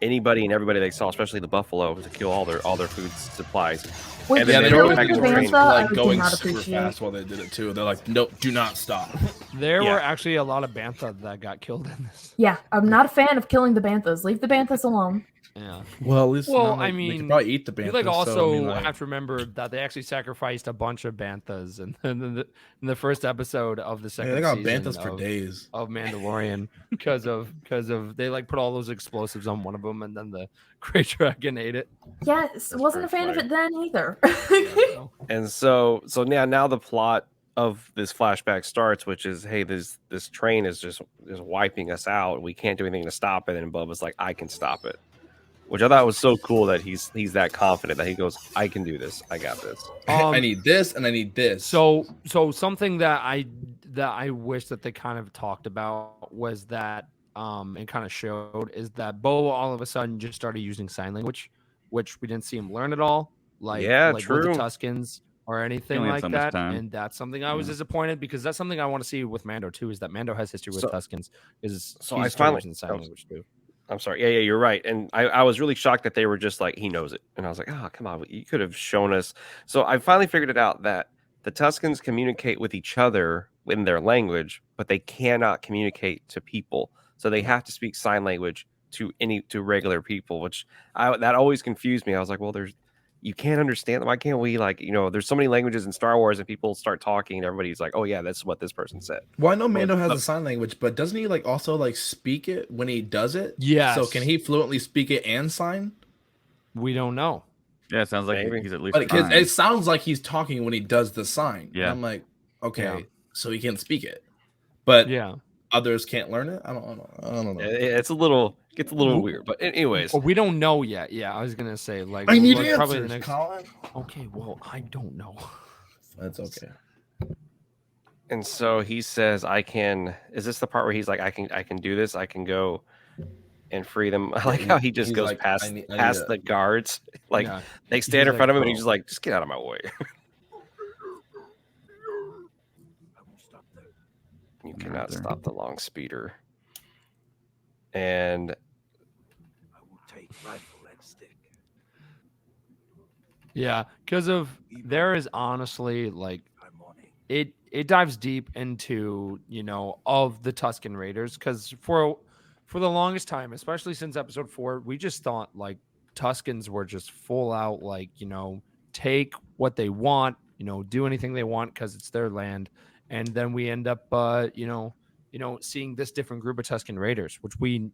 anybody and everybody they saw, especially the buffalo, to kill all their food supplies. Wait, And did then you they kill were back the in the train, bantha? I like did going not super appreciate. fast while they did it too. They're like, nope, do not stop. There Yeah. were actually a lot of bantha that got killed in this. Yeah, I'm not a fan of killing the banthas. Leave the banthas alone. Yeah. Well, at least Well, they mean, could probably eat the You bantha. also have to remember that they actually sacrificed a bunch of banthas in the first episode of the second they got season banthas for days. of Mandalorian because of they like put all those explosives on one of them, and then the Great Dragon ate it. Yes, wasn't a pretty fan of funny. it then either. And so now the plot of this flashback starts, which is, hey, this train is just wiping us out. We can't do anything to stop it. And Bubba's like, I can stop it. which I thought was so cool that he's that confident that he goes, I can do this. I got this. I need this and I need this. So something that I wish that they kind of talked about was that and kind of showed is that Boba all of a sudden just started using sign language, which we didn't see him learn at all. Like with the Tuscans or anything only had like so much that. time. And that's something I was disappointed because that's something I want to see with Mando too. Is that Mando has history with Tuscans? So I finally using sign language too. I'm sorry. Yeah, you're right. And I was really shocked that they were just like, he knows it. And I was like, oh, come on. You could have shown us. So I finally figured it out that the Tuscans communicate with each other in their language, but they cannot communicate to people. So they have to speak sign language to regular people, which that always confused me. I was like, well, you can't understand them. Why can't we, there's so many languages in Star Wars and people start talking and everybody's like, oh yeah, that's what this person said. Well, I know Mando has a sign language, but doesn't he also speak it when he does it? Yes. So can he fluently speak it and sign? We don't know. Yeah, it sounds like Maybe. he's at least. But it sounds like he's talking when he does the sign. Yeah. And I'm like, okay, Yeah. so he can speak it, but Yeah. others can't learn it. I don't know. It's a little weird, but anyways, Well, we don't know yet. Yeah, I was gonna say I need probably answers, the next. Colin. Okay, well, I don't know. That's okay. and so he says, I can. Is this the part where he's like, I can do this. I can go and free them. I like how he just He's goes like, past I need the guards. Like Yeah. they stand in He's front of him like, and he's just like, just get out of my way. You cannot stop the long speeder. And I will take rifle and stick. Yeah, because there is honestly like I'm on it. it dives deep into of the Tuscan Raiders because for the longest time, especially since episode 4, we just thought like Tuscans were just full out take what they want, do anything they want because it's their land, and then we end up seeing this different group of Tuscan Raiders, which we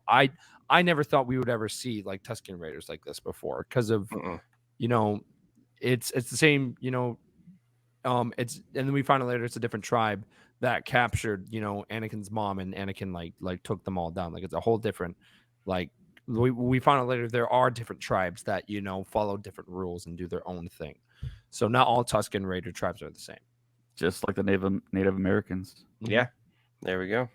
I never thought we would ever see like Tuscan Raiders like this before because of it's the same it's and then we find out later it's a different tribe that captured Anakin's mom, and Anakin like took them all down. Like it's a whole different we find out later there are different tribes that follow different rules and do their own thing. So not all Tuscan Raider tribes are the same. Just like the Native Americans. yeah, there we go.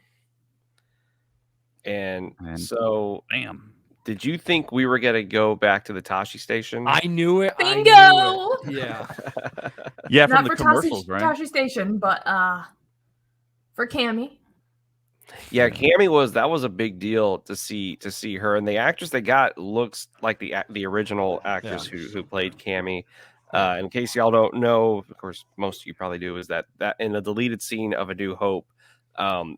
And so, bam. Did you think we were gonna go back to the Tashi station? I knew it. Bingo! Yeah. Yeah, from Not the for commercials, right? Tashi Station, but for Cammy. Yeah, Cammy that was a big deal to see her, and the actress they got looks like the original actress who played Cammy. In case y'all don't know, of course, most of you probably do, is that in the deleted scene of A New Hope,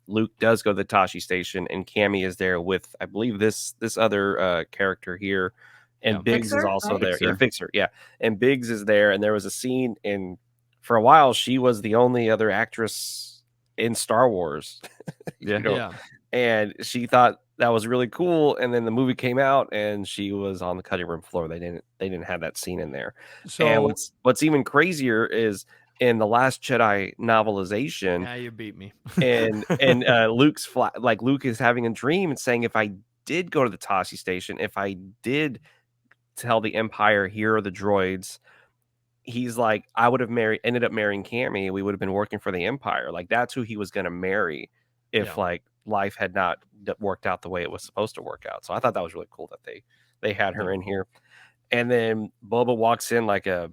Luke does go to the Tashi Station, and Cammy is there with, I believe, this other character here, and Biggs Fixer, is also right? there. Fixer. Yeah, Fixer, yeah, and Biggs is there, and there was a scene for a while she was the only other actress in Star Wars. Yeah. And she thought that was really cool, and then the movie came out and she was on the cutting room floor. They didn't have that scene in there. So and what's even crazier is in the Last Jedi novelization, yeah, you beat me. and Luke is having a dream and saying, if I did go to the Tashi Station, if I did tell the Empire here are the droids, he's like, I would have ended up marrying Cammy. We would have been working for the Empire. Like that's who he was going to marry if life had not worked out the way it was supposed to work out. So I thought that was really cool that they had her in here. And then Boba walks in like a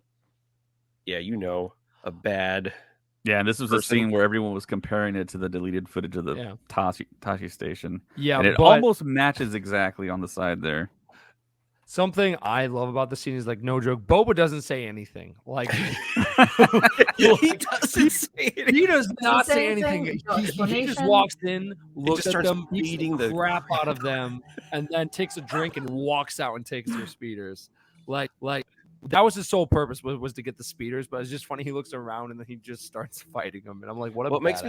bad. Yeah, and this was person. a scene where everyone was comparing it to the deleted footage of the Tashi Station. Yeah, and it almost matches exactly on the side there. Something I love about the scene is like, no joke, Boba doesn't say anything. Like he doesn't say anything. He does not say anything. anything. No He just explanation. walks in, looks just at starts them, beating beats the the crap out of them, and then takes a drink and walks out and takes their speeders. Like that was his sole purpose was to get the speeders. But it's just funny. He looks around and then he just starts fighting them, and I'm like, what makes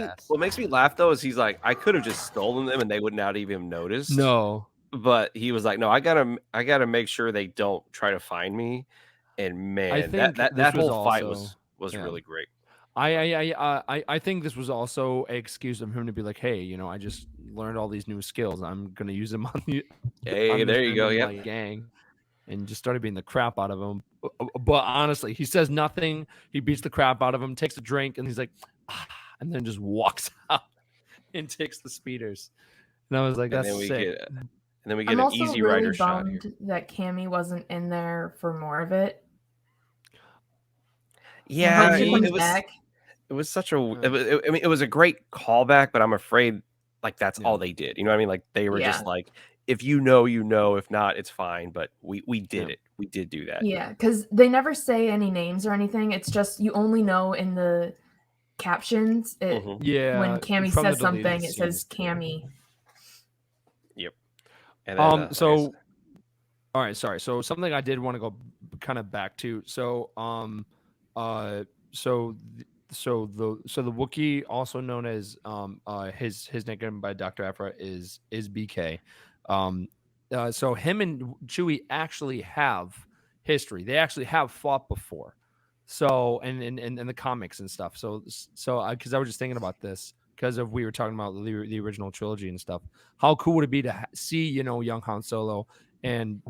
me laugh though is he's like, I could have just stolen them and they would not even notice. No. But he was like, no, I gotta make sure they don't try to find me. And man, I think that whole fight also- was really great. I think this was also an excuse of him to be like, hey, I just learned all these new skills. I'm gonna use them on the Hey, there you go. Yeah, Yep. gang, and just started beating the crap out of him. But honestly, he says nothing. He beats the crap out of him, takes a drink, and he's like, and then just walks out and takes the speeders. And I was like, that's sick. And then we get I'm an also Easy really Rider shot here. bummed that Cammy wasn't in there for more of it. Yeah, I hope she comes back. It was such a. It was a great callback, but I'm afraid like that's all they did. You know what I mean? Like they were just like, if you know, you know. If not, it's fine. But we did it. We did do that. Yeah, because they never say any names or anything. It's just you only know in the captions. When Cammy says something, it says Cammy. Yep. And then, all right, sorry. So something I did want to go kind of back to. So so the Wookiee, also known as his nickname by Dr. Aphra is BK. So him and Chewie actually have history. They actually have fought before. So in the comics and stuff. So because I was just thinking about this because we were talking about the original trilogy and stuff. How cool would it be to see young Han Solo and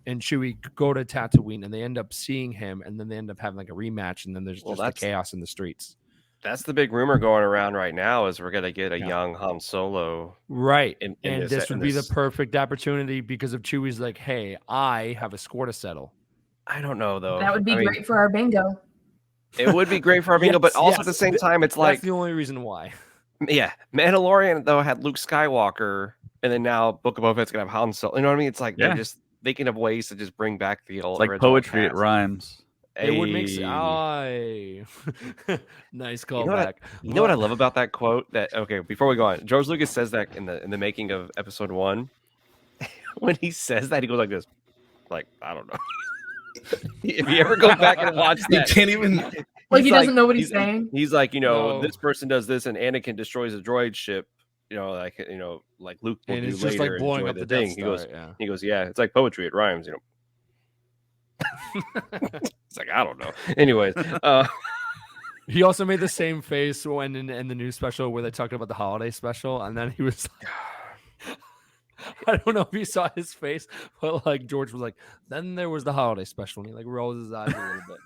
Chewie go to Tatooine and they end up seeing him and then they end up having like a rematch and then there's just the chaos in the streets. That's the big rumor going around right now is we're gonna get a young Han Solo, right? And this would be the perfect opportunity because of Chewie's like, hey, I have a score to settle. I don't know though. That would be great for our bingo. It would be great for our bingo, but also at the same time, it's like that's the only reason why. Yeah, Mandalorian though had Luke Skywalker. And then now Book of Boba Fett's gonna have Han Solo. You know what I mean? It's like they're just thinking of ways to just bring back the old. It's like poetry. It rhymes. It would make nice callback. You know what I love about that quote? Before we go on, George Lucas says that in the making of Episode 1. When he says that, he goes like this, like I don't know. If you ever go back and watch that, you can't even. Like he doesn't know what he's saying. He's like, this person does this, and Anakin destroys a droid ship. Like Luke will and do it's later. just like blowing up the thing. Death Star, He goes, yeah, it's like poetry. It rhymes. It's like I don't know. Anyways, he also made the same face when in the new special where they talked about the holiday special, and then he was like, I don't know if you saw his face, but like George was like, then there was the holiday special, and he like rolls his eyes a little bit.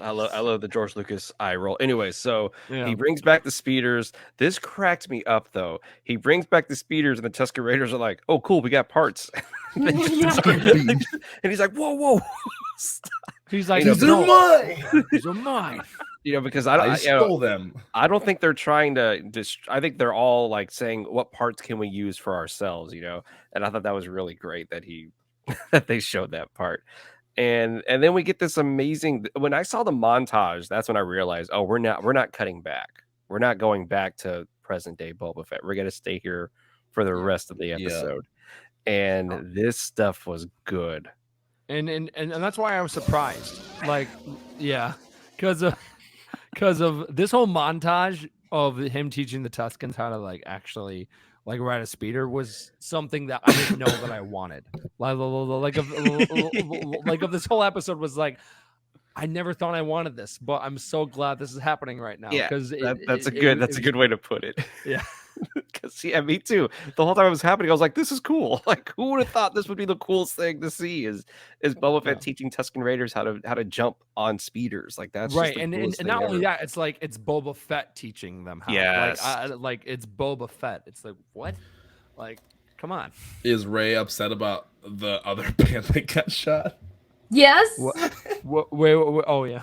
I love the George Lucas eye roll. Anyway, so he brings back the speeders. This cracked me up though. He brings back the speeders, and the Tuscan Raiders are like, "Oh, cool, we got parts." And he's like, "Whoa!" Stop. He's like, "These are mine. These are mine." Because I stole them. I don't think they're trying to. I think they're all like saying, "What parts can we use for ourselves?" And I thought that was really great that that they showed that part. And then we get this amazing. When I saw the montage, that's when I realized, oh, we're not cutting back. We're not going back to present day Boba Fett. We're gonna stay here for the rest of the episode. And this stuff was good. And that's why I was surprised. Like, because of this whole montage of him teaching the Tuscans how to like actually like ride a speeder was something that I didn't know that I wanted. Like of this whole episode was like, I never thought I wanted this, but I'm so glad this is happening right now. Yeah, because that's a good way to put it. Yeah. Because me too. The whole time it was happening, I was like, "This is cool." Like, who would have thought this would be the coolest thing to see? Is Boba Fett teaching Tuscan Raiders how to jump on speeders? Like that's right. Just and not only that, it's like it's Boba Fett teaching them how. Yes. Like it's Boba Fett. It's like what? Like, come on. Is Rey upset about the other band that got shot? Yes. Wait, oh yeah.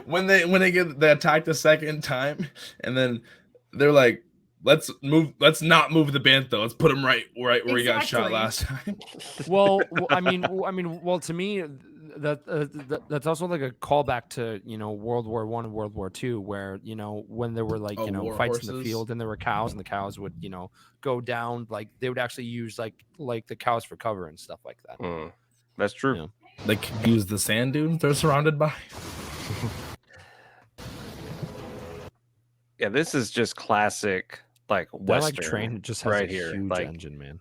When they get attacked the second time, and then they're like, Let's not move the bantha. Let's put him right where he got shot last time. Well, to me, that's also like a callback to World War I and World War II, where when there were like fights horses in the field and there were cows and the cows would go down, like they would actually use like the cows for cover and stuff like that. That's true. They could use the sand dunes they're surrounded by. Yeah, this is just classic. Like Western, train just has right a here, huge like engine, man.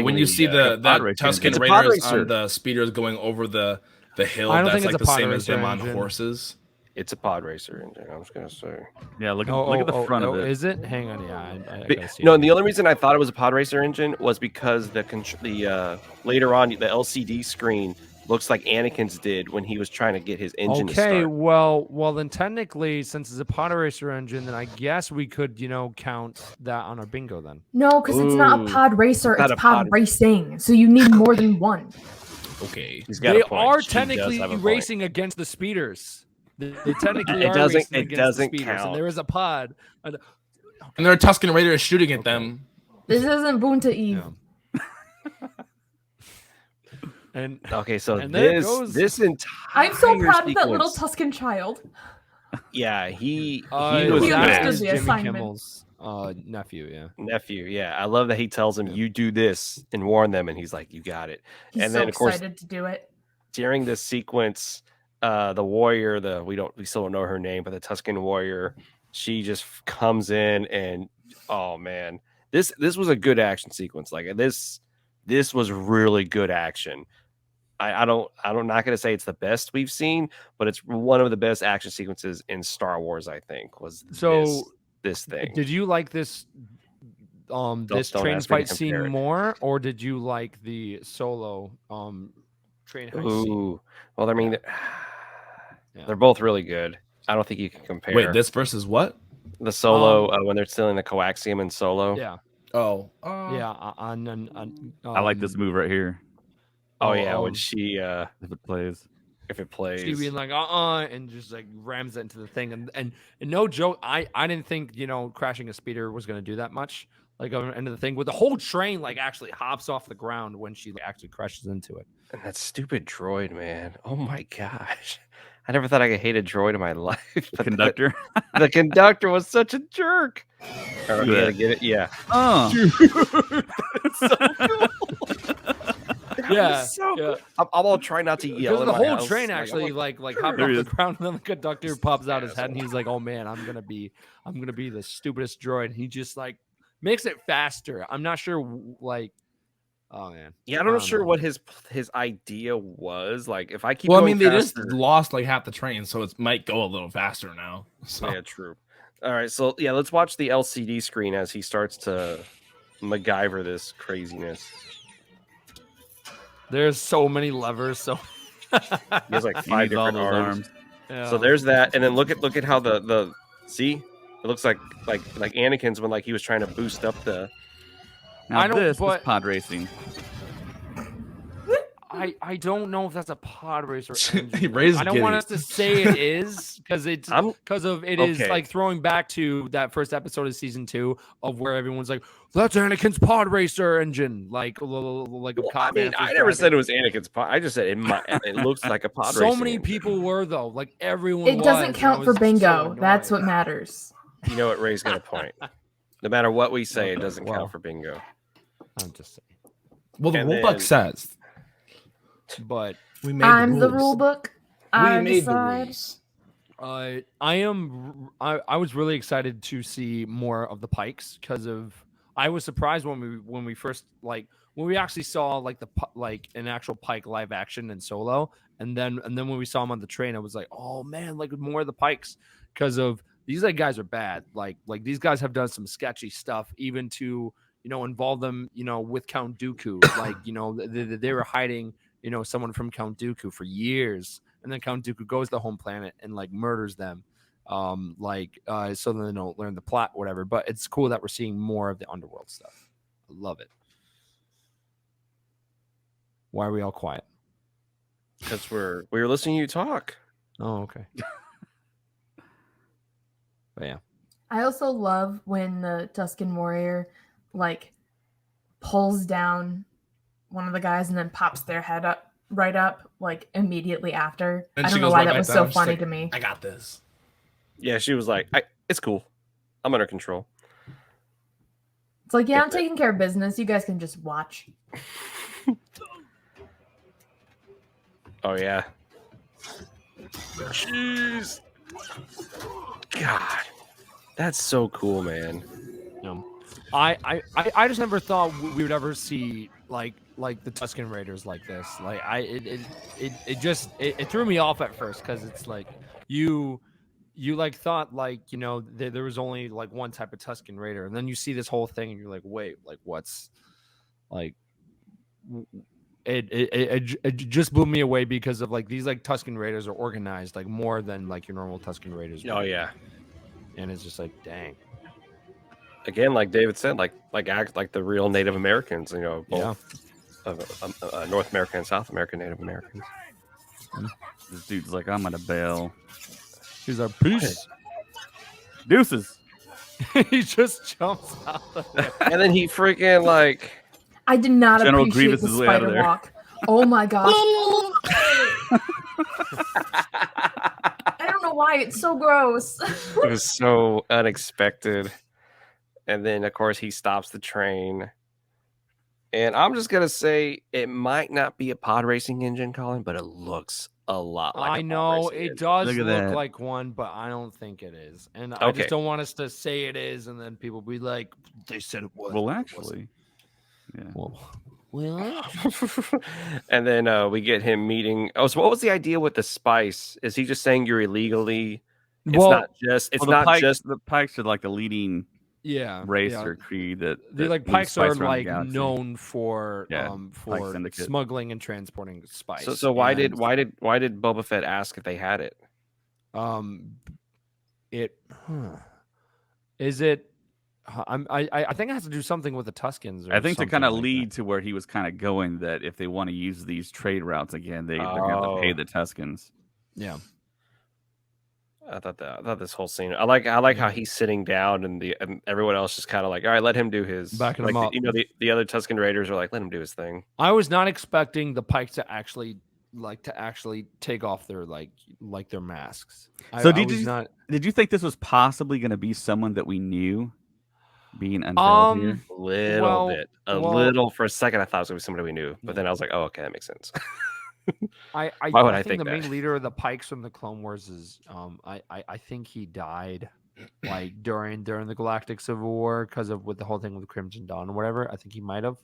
When you see the Tuscan Raiders on the speeders going over the hill, that's like the same as them on horses. It's a pod racer engine. I was gonna say. Yeah, look at the front of it. Is it? Hang on, yeah. I gotta see No, it. and the only reason I thought it was a pod racer engine was because the later on the LCD screen looks like Anakin's did when he was trying to get his engine to Okay, start. well then technically, since it's a pod racer engine, then I guess we could, count that on our bingo then. No, because it's not a Ooh, pod racer, not it's a pod pod- racing. So you need more than one. Okay. He's got They a point. are She does technically have a point. racing against the speeders. They technically It are doesn't- racing it against doesn't the speeders, count. and there is a pod. And- And there are Tuscan Warriors shooting at them. This isn't Boonta Eve. Yeah. And Okay, so And there this goes- this entire I'm so proud of that little sequence- Tuscan child. Yeah, he it was He good. understood is the Jimmy assignment. Kimmel's nephew. Yeah. Nephew. Yeah, I love that he tells him, "You do this," and warn them, and he's like, "You got it." He's And so then, of course, excited to do it. during this sequence, the warrior, we still don't know her name, but the Tuscan warrior, she just comes in and oh man, this was a good action sequence. Like this was really good action. I'm not gonna say it's the best we've seen, but it's one of the best action sequences in Star Wars. I think was So, this thing. Did you like this this don't train ask me to fight scene compare it. more, or did you like the solo train heist scene? Ooh, well, I mean, Yeah. they're both really good. I don't think you can compare. Wait, this versus what? the solo when they're stealing the coaxium in Solo. Yeah. Oh. Yeah. I like this move right here Oh yeah, when um, she if it plays. if it plays. She being like and just like rams it into the thing, and no joke, I didn't think crashing a speeder was gonna do that much. Like on the end of the thing, with the whole train like actually hops off the ground when she actually crashes into it. And that stupid droid, man. Oh my gosh. I never thought I could hate a droid in my life. The conductor. The conductor was such a jerk. All right, Yeah. you gotta get it. Yeah. Oh. Yeah, So yeah. I'm all trying not to yell. Because in the my whole house. train Like, I'm actually like, like hopped There off he the is. ground, and then the conductor pops out his head, and he's like, "Oh man, I'm gonna be the stupidest droid." He just like makes it faster. I'm not sure, like, oh man. yeah, I'm I not don't sure know. what his idea was. Like, if I keep Well, I going mean, they just faster- lost like half the train, so it might go a little faster now. So. Yeah, true. All right, so yeah, let's watch the LCD screen as he starts to MacGyver this craziness. There's so many levers, so He has like He 5 needs all different those arms. arms. yeah. So there's that, and then look at how the see, it looks like Anakin's when like he was trying to boost up the. Now I don't- this is but- pod racing. I don't know if that's a pod racer. He engine. raised I don't want us giddy. to say it is because it's I'm- because of it is okay. like throwing back to that first episode of season 2 of where everyone's like, "That's Anakin's pod racer engine," like a Well, cop I mean, Mantis I never driving. said it was Anakin's pod. I just said it looks like a pod. So racing many engine. people were though, like everyone. It doesn't was, count and I for was so bingo. That's what annoyed. matters. You know what? Ray's got a point. No matter what we say, it doesn't Well. count for bingo. I'm just saying, Well, the And rule book then- says but we made I'm the rules. rule book. We I made decide. the rules. I was really excited to see more of the Pikes because of I was surprised when we first when we actually saw like an actual Pike live action in Solo, and then when we saw him on the train, I was like, oh man, like more of the Pikes because of these guys are bad. Like these guys have done some sketchy stuff, even to involve them with Count Dooku. Like they were hiding someone from Count Dooku for years, and then Count Dooku goes to the home planet and like murders them. So then they don't learn the plot, whatever. But it's cool that we're seeing more of the underworld stuff. I love it. Why are we all quiet? Because we were listening to you talk. Oh, okay. But yeah, I also love when the Tuscan Warrior like pulls down one of the guys and then pops their head right up like immediately after. And I she don't know goes why right that back was down. so She's funny like, to me. I got this. Yeah, she was like, "It's cool. I'm under control." It's like, yeah, I'm taking care of business. You guys can just watch. Oh yeah. Jeez. God, that's so cool, man. I just never thought we would ever see like the Tuscan Raiders like this. Like it threw me off at first because it's like you like thought like, you know, there was only like one type of Tuscan Raider, and then you see this whole thing and you're like, wait, like what's like it just blew me away because of like these like Tuscan Raiders are organized like more than like your normal Tuscan Raiders. Oh yeah. And it's just like, dang. Again, like David said, like act like the real Native Americans, you know, both North American and South American Native Americans. This dude's like, I'm gonna bail. He's like, peace. Deuces. He just jumps out the way. And then he freaking like I did not General appreciate Grievous the is way out of spider there. walk. Oh my gosh. I don't know why it's so gross. it was so unexpected. And then of course he stops the train. And I'm just gonna say it might not be a pod racing engine, Colin, but it looks a lot like I a pod know racing it engine. does Look at look that. like one, but I don't think it is. And I Okay. just don't want us to say it is, and then people be like, they said it was. Well, actually, yeah. Well, And then we get him meeting. Oh, so what was the idea with the spice? Is he just saying you're illegally? It's Well- not just. It's Well, not Pikes, just. the Pikes are like the leading yeah, race yeah. or creed that The like moves Pikes spice are around the like galaxy. known for Yeah, Pike for Syndicate. smuggling and transporting spice. So why And, did Boba Fett ask if they had it? is it? I think it has to do something with the Tuscans. Or I think to something kind of like lead to where he was kind of going, that if they want to use these trade routes again, they're going to have to pay Oh. the Tuscans. that. Yeah. I thought this whole scene. I like how he's sitting down and everyone else just kind of like, all right, let him do his. Backing like him up. You know, the other Tuscan Raiders are like, let him do his thing. I was not expecting the Pikes to actually take off their their masks. So I was not. Did you think this was possibly going to be someone that we knew being unveiled here? A little for a second. I thought it was gonna be somebody we knew, but then I was like, oh, okay, that makes sense. I Why would I think think the main that? leader of the Pikes from the Clone Wars is I think he died like during the Galactic Civil War because of with the whole thing with Crimson Dawn or whatever. I think he might have.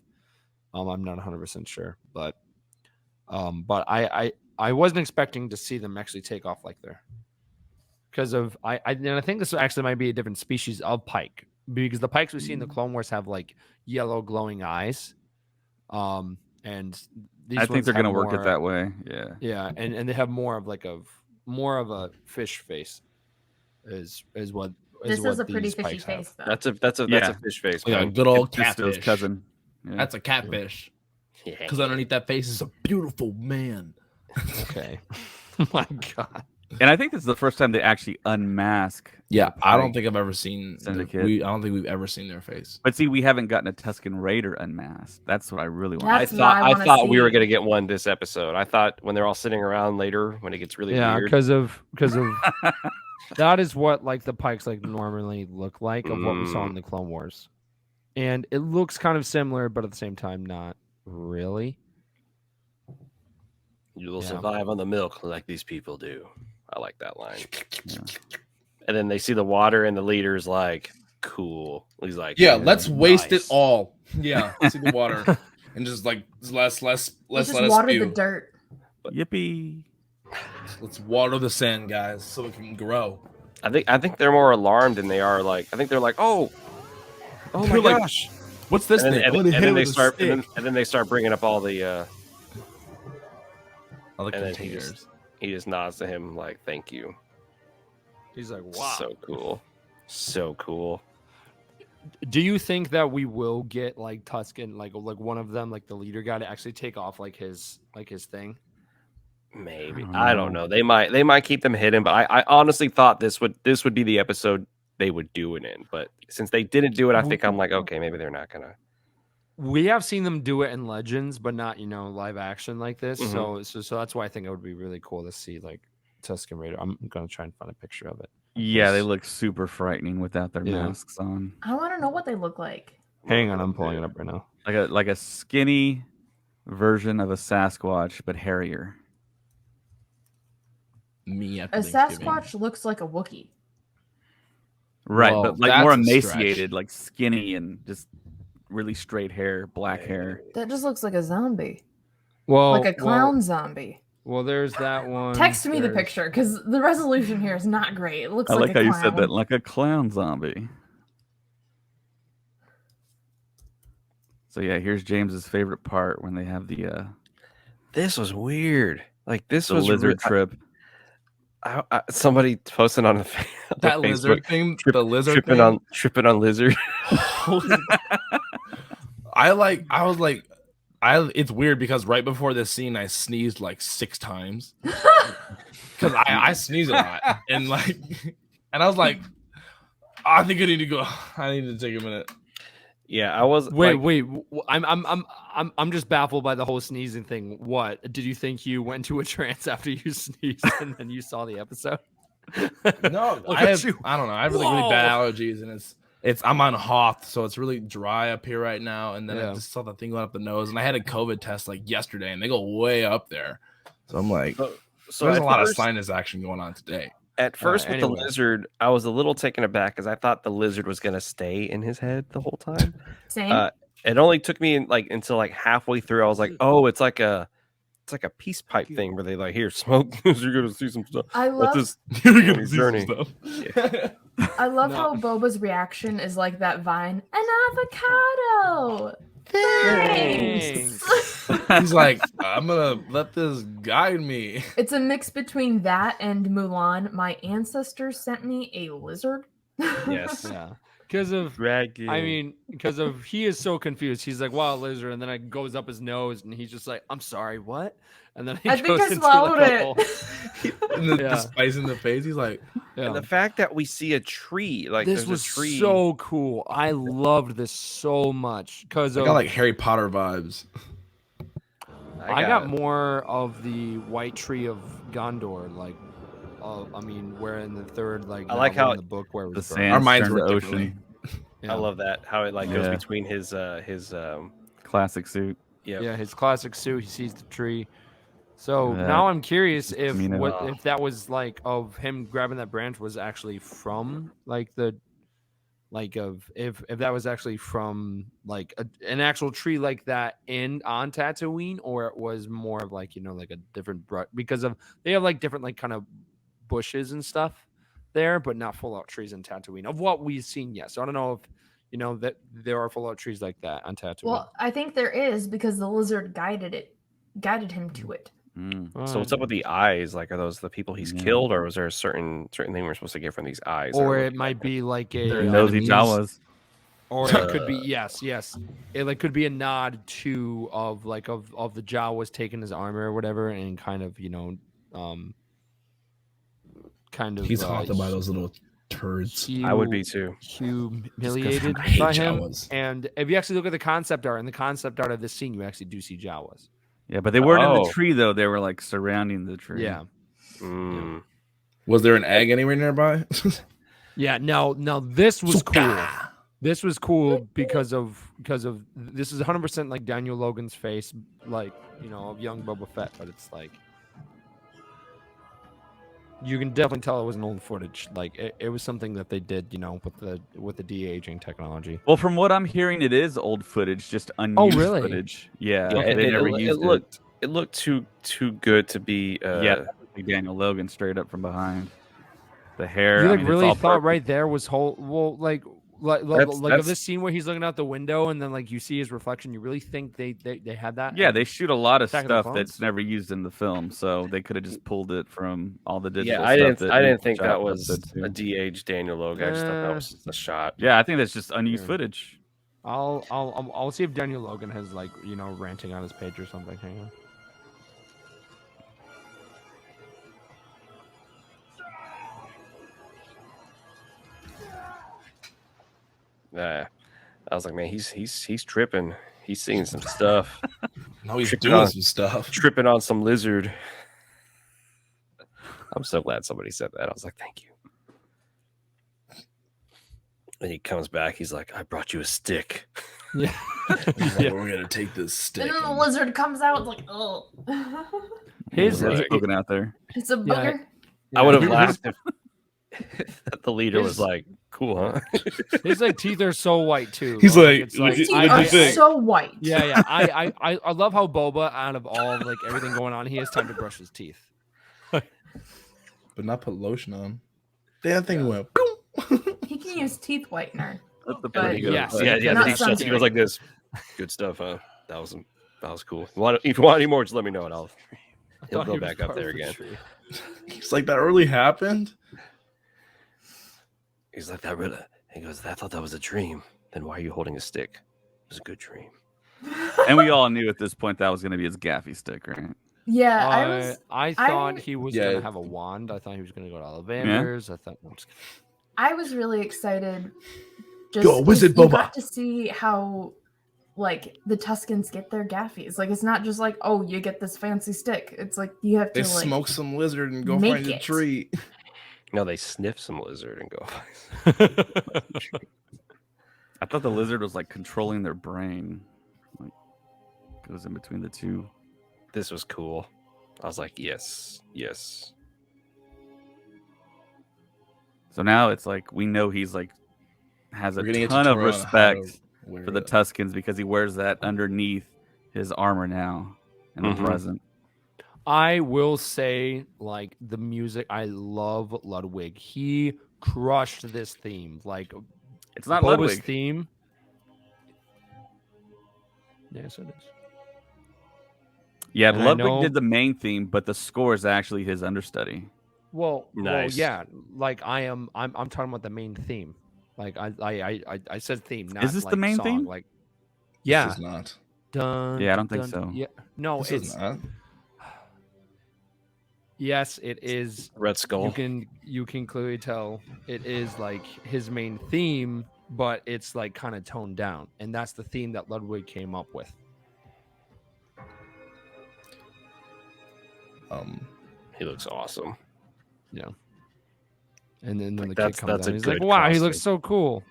I'm not 100% sure, but I wasn't expecting to see them actually take off like there because of I think this actually might be a different species of Pike because the Pikes we see in the Clone Wars have like yellow glowing eyes, and these I think ones they're going to have work it more- that way. Yeah. Yeah, and they have more of a fish face, is what. This what is a pretty these fishy Pikes have. face, though. That's a Yeah. fish face. Yeah, man. good old It's Fisto's catfish. cousin. Yeah. That's a catfish. Yeah. Because underneath that face is a beautiful man. Okay. Oh my god. And I think this is the first time they actually unmask. Yeah, the I don't Pike think I've ever seen. Syndicate. I don't think we've ever seen their face. But see, we haven't gotten a Tuscan Raider unmasked. That's what I really want. That's what I I wanna thought we were see. gonna get one this episode. I thought when they're all sitting around later, when it gets really Yeah, weird. because of that is what like the Pikes like normally look like of what we saw in the Clone Wars, and it looks kind of similar, but at the same time not really. You will Yeah. survive on the milk like these people do. I like that line. Yeah. And then they see the water, and the leader's like, "Cool." He's like, Yeah, let's waste it nice. all. Yeah, see the water and just like let's Let's let just us water spew. the dirt. Yippee. Let's water the sand, guys, so it can grow. I think they're more alarmed than they are like. I think they're like, "Oh my They're like, gosh!" What's this And then, thing? and, I'm gonna and hit then it they with a start, stick. and then they start bringing up all the. I like and then containers. he just nods to him like, "Thank you." He's like, wow. So cool, so cool. Do you think that we will get like Tuscan, like one of them, like the leader guy, to actually take off like his thing? Maybe don't I don't know. know. They might keep them hidden, but I honestly thought this would be the episode they would do it in. But since they didn't do it, I think I'm like, okay, maybe they're not gonna. We have seen them do it in Legends, but not live action like this. Mhm. So that's why I think it would be really cool to see like Tuscan Raider. I'm gonna try and find a picture of it. Yeah, they look super frightening without their Yeah. masks on. I want to know what they look like. Hang on, I'm pulling it up right now. Like a skinny version of a Sasquatch, but hairier. Me after A Thanksgiving. Sasquatch looks like a Wookiee. Right, Whoa, but like more that's a stretch. emaciated, like skinny and just really straight hair, black hair. That just looks like a zombie, Well, like a clown zombie. Well, there's that one. Text me the picture because the resolution here is not great. It looks I like like a how clown. you said that, like a clown zombie. So yeah, here's James's favorite part when they have the This was weird. Like this the was lizard trip. Somebody posted on the That Facebook, lizard thing, the lizard tripping thing. on lizard. It's weird because right before this scene, I sneezed like 6 times because I sneeze a lot, and I was like, I think I need to go. I need to take a minute. Yeah, I was. Wait. I'm just baffled by the whole sneezing thing. What did you think you went into a trance after you sneezed and then you saw the episode? No, I don't know. I have really bad allergies, and I'm on Hoth, so it's really dry up here right now. And then I just saw the thing going up the nose, and I had a COVID test like yesterday, and they go way up there. So I'm like, so there's a lot of sinus action going on today. At first, with the lizard, I was a little taken aback because I thought the lizard was gonna stay in his head the whole time. Same. It only took me until like halfway through. I was like, oh, it's like a peace pipe thing where they like, here, smoke this. You're gonna see some stuff. I love this. You're gonna see some stuff. Yeah. I love how Boba's reaction is like that vine. An avocado. Thanks. He's like, I'm gonna let this guide me. It's a mix between that and Mulan. My ancestors sent me a lizard. Yes. Yeah. Because of Dragon. I mean, because of he is so confused. He's like, "Wow, lizard," and then it goes up his nose, and he's just like, "I'm sorry, what?" And then he I goes think I into swallowed like a it. whole- And the spice in the face. He's like, And the fact that we see a tree, like this there's was a tree. so cool. I loved this so much because I got like Harry Potter vibes. I got more of the white tree of Gondor, like. I mean, where in the third, like I like how in the book where it was the burned. sand Our minds turned were to differently. ocean. Yeah. I love that how it like goes Yeah. between his Classic suit. Yeah, his classic suit. He sees the tree. So Yeah. now I'm curious if Camino. if that was like of him grabbing that branch was actually from like the like of if that was actually from like an actual tree like that on Tatooine, or it was more of like like a different because of they have like different like kind of bushes and stuff there, but not full out trees in Tatooine of what we've seen yet. So I don't know if that there are full out trees like that on Tatooine. Well, I think there is because the lizard guided him to it. So what's up with the eyes? Like, are those the people he's killed, or was there a certain thing we're supposed to get from these eyes? Or it might be like a They're nosy Jawas. or it could be yes. It like could be a nod to of the Jawas taking his armor or whatever, and kind of He's haunted by those little turds. I would be too. Humiliated I hate by him. Jawas. And if you actually look at the concept art, in the concept art of this scene, you actually do see Jawas. Yeah, but they weren't in Oh. the tree though. They were like surrounding the tree. Yeah. Was there an egg anywhere nearby? Yeah, no, this was cool. This was cool because of this is 100% like Daniel Logan's face, like of young Boba Fett, but it's like you can definitely tell it was an old footage. Like it was something that they did, with the de-aging technology. Well, from what I'm hearing, it is old footage, just unused footage. Yeah, they never used it. It looked too good to be. Like Daniel Logan straight up from behind. The hair. You I like mean, really it's all thought purple. right there was whole well like of this scene where he's looking out the window and then like you see his reflection. You really think they had that? Yeah, they shoot a lot of Attack of the stuff Clones? that's never used in the film, so they could have just pulled it from all the digital. Yeah, I stuff didn't think shot that was did too. a de-aged Daniel Logan. I just thought that was a shot. Yeah, I think that's just unused footage. I'll see if Daniel Logan has like ranting on his page or something. Hang on. I was like, man, he's tripping. He's seeing some stuff. No, he's Tripping doing on- some stuff. Tripping on some lizard. I'm so glad somebody said that. I was like, thank you. And he comes back. He's like, I brought you a stick. Yeah. We're gonna take this stick. And then the lizard comes out like, oh. His It's poking out there. It's a booger. I would have laughed if The leader was like, "Cool, huh?" His like teeth are so white too. He's like, it's like His teeth What'd are you think? so white. yeah. I love how Boba, out of all like everything going on, he has time to brush his teeth. but not put lotion on. That thing went. Boom. He can use teeth whitener. And then But he goes, yes, yeah. not Then he goes sunscreen. like this. Good stuff, huh? That was cool. If you want any more, just let me know, and he'll thought go he was back up part there of the again. tree. He's like, that really happened. He's like, that really. He goes, I thought that was a dream. Then why are you holding a stick? It was a good dream. And we all knew at this point that was going to be his gaffy stick, right? Yeah, I thought I- he was Yeah. gonna have a wand. I thought he was gonna go to Ollivander's. I thought. I'm just kidding. I was really excited. Just Go, Wizard 'cause you Boba. got to see how, like, the Tuscans get their gaffies. Like, it's not just like, oh, you get this fancy stick. It's like you have They to like smoke some lizard and go make find a it. tree. No, they sniff some lizard and go. I thought the lizard was like controlling their brain. Like goes in between the two. This was cool. I was like, yes. So now it's like we know he's like has a We're gonna get ton of tutorial on how respect to wear for the it. Tuscans because he wears that underneath his armor now in the Mhm. present. I will say, like the music, I love Ludwig. He crushed this theme. Like It's not Boba's Ludwig. theme. Yes, it is. Yeah, And I Ludwig know- did the main theme, but the score is actually his understudy. Well, Nice. yeah. Like I'm talking about the main theme. Like I said theme. Not Is this the like main song. theme? Like, This yeah. is not. Dun, Yeah, I don't think dun, so. Yeah, no, This it's is not. yes, it is. Red Skull. You can clearly tell it is like his main theme, but it's like kind of toned down, and that's the theme that Ludwig came up with. He looks awesome. Yeah. And then when Like, the kid that's comes a out, he's like, good "Wow, he costume. looks so cool."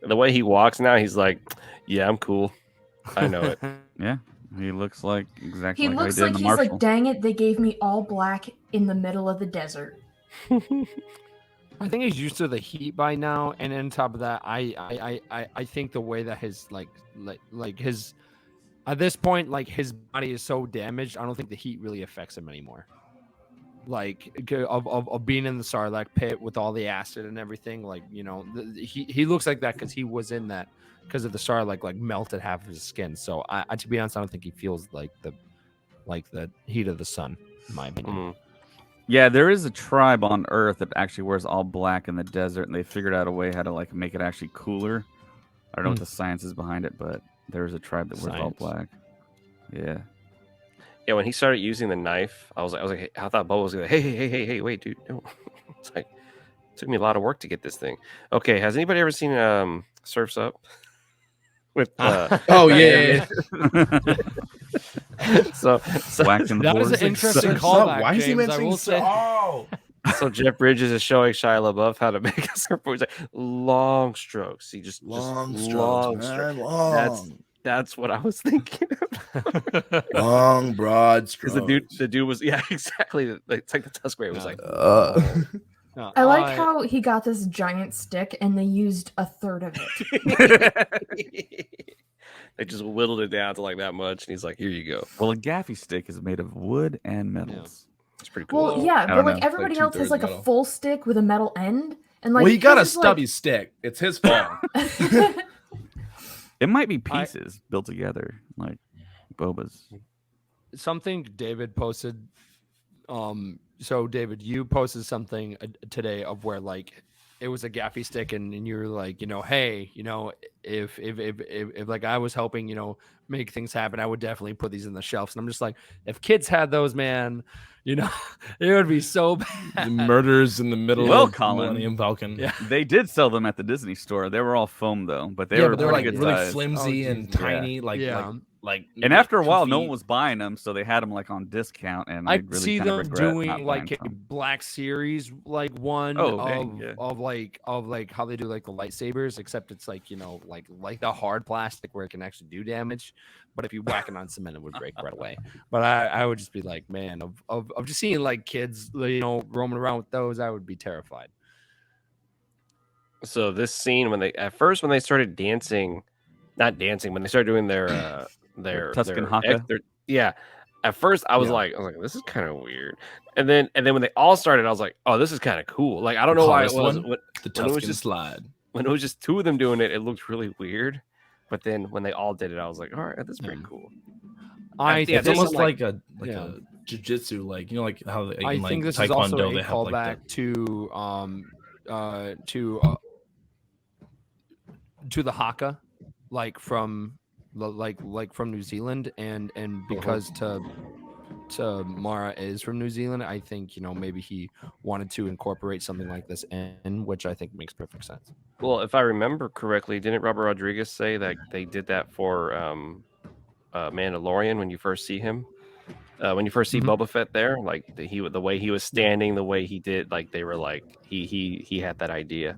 The way he walks now, he's like, yeah, I'm cool. I know it. Yeah, he looks like exactly he like looks how he like did in he's the Marshal. like, dang it, they gave me all black in the middle of the desert. I think he's used to the heat by now, and on top of that, I think the way that his like his at this point, like his body is so damaged, I don't think the heat really affects him anymore. Like of being in the Sarlacc pit with all the acid and everything, like he looks like that because he was in that because of the Sarlacc like melted half of his skin. So I to be honest, I don't think he feels like the heat of the sun, in my opinion. Mm. Yeah, there is a tribe on Earth that actually wears all black in the desert, and they figured out a way how to like make it actually cooler. I don't know what the science is behind it, but there's a tribe that wears all Science. black. Yeah. Yeah, when he started using the knife, I was like, hey, I thought Bo was gonna, hey, wait, dude, no. It's like, it took me a lot of work to get this thing. Okay, has anybody ever seen Surf's Up? With Oh yeah. so Whacking the That was boards. an interesting Surf's callback. Up. Why is he James, I mentioning will say. Oh, so Jeff Bridges is showing Shia LaBeouf how to make a surfboard. He's like, long strokes. He just long just strokes, long man. strokes. Long, That's what I was thinking. long, broad Because strokes. the dude was exactly. It's like the Tusk Ray was like. No, I like how he got this giant stick and they used a third of it. They just whittled it down to like that much, and he's like, "Here you go." Well, a gaffy stick is made of wood and metals. It's pretty cool. Well, yeah, but don't like know. everybody Like else has 2/3 like a metal. full stick with a metal end, and like Well, he got a his is, like- stubby stick. It's his fault. It might be pieces built together, like Boba's. something David posted. So David, you posted something today of where like it was a gaffy stick, and you're like, hey, if like I was helping, make things happen, I would definitely put these in the shelves. And I'm just like, if kids had those, man, it would be so the bad. murders in the middle Well, of Colin. Millennium Falcon. Yeah. They did sell them at the Disney store. They were all foam though, but they Yeah, were but they're pretty like good really size. flimsy Oh, and geez. tiny, like Yeah. like. And after a 2 while, no feet. one was buying them, so they had them like on discount, and I really see kind of them regret not doing buying like a some. Black Series like one Oh, dang, yeah. of like how they do like the lightsabers, except it's like like the hard plastic where it can actually do damage. But if you whack it on cement, it would break right away. But I would just be like, man, of just seeing like kids roaming around with those, I would be terrified. So this scene when they started dancing, not dancing, when they started doing their Tuscan haka? Yeah. At first I was Yeah. like, this is kind of weird. And then when they all started, I was like, oh, this is kind of cool. Like I don't know why it was the when it Tuscan was just slide. when it was just two of them doing it, it looked really weird. But then when they all did it, I was like, all right, that's pretty cool. It's there's almost some, like a yeah. jujitsu, like like how they, I in, think like, this is also Taekwondo a they have like callback to the haka, like from New Zealand, and because to Mara is from New Zealand, I think maybe he wanted to incorporate something like this in, which I think makes perfect sense. Well, if I remember correctly, didn't Robert Rodriguez say that they did that for Mandalorian when you first see him? When you first see Boba Fett there, like the way he was standing, the way he did, like they were like he had that idea.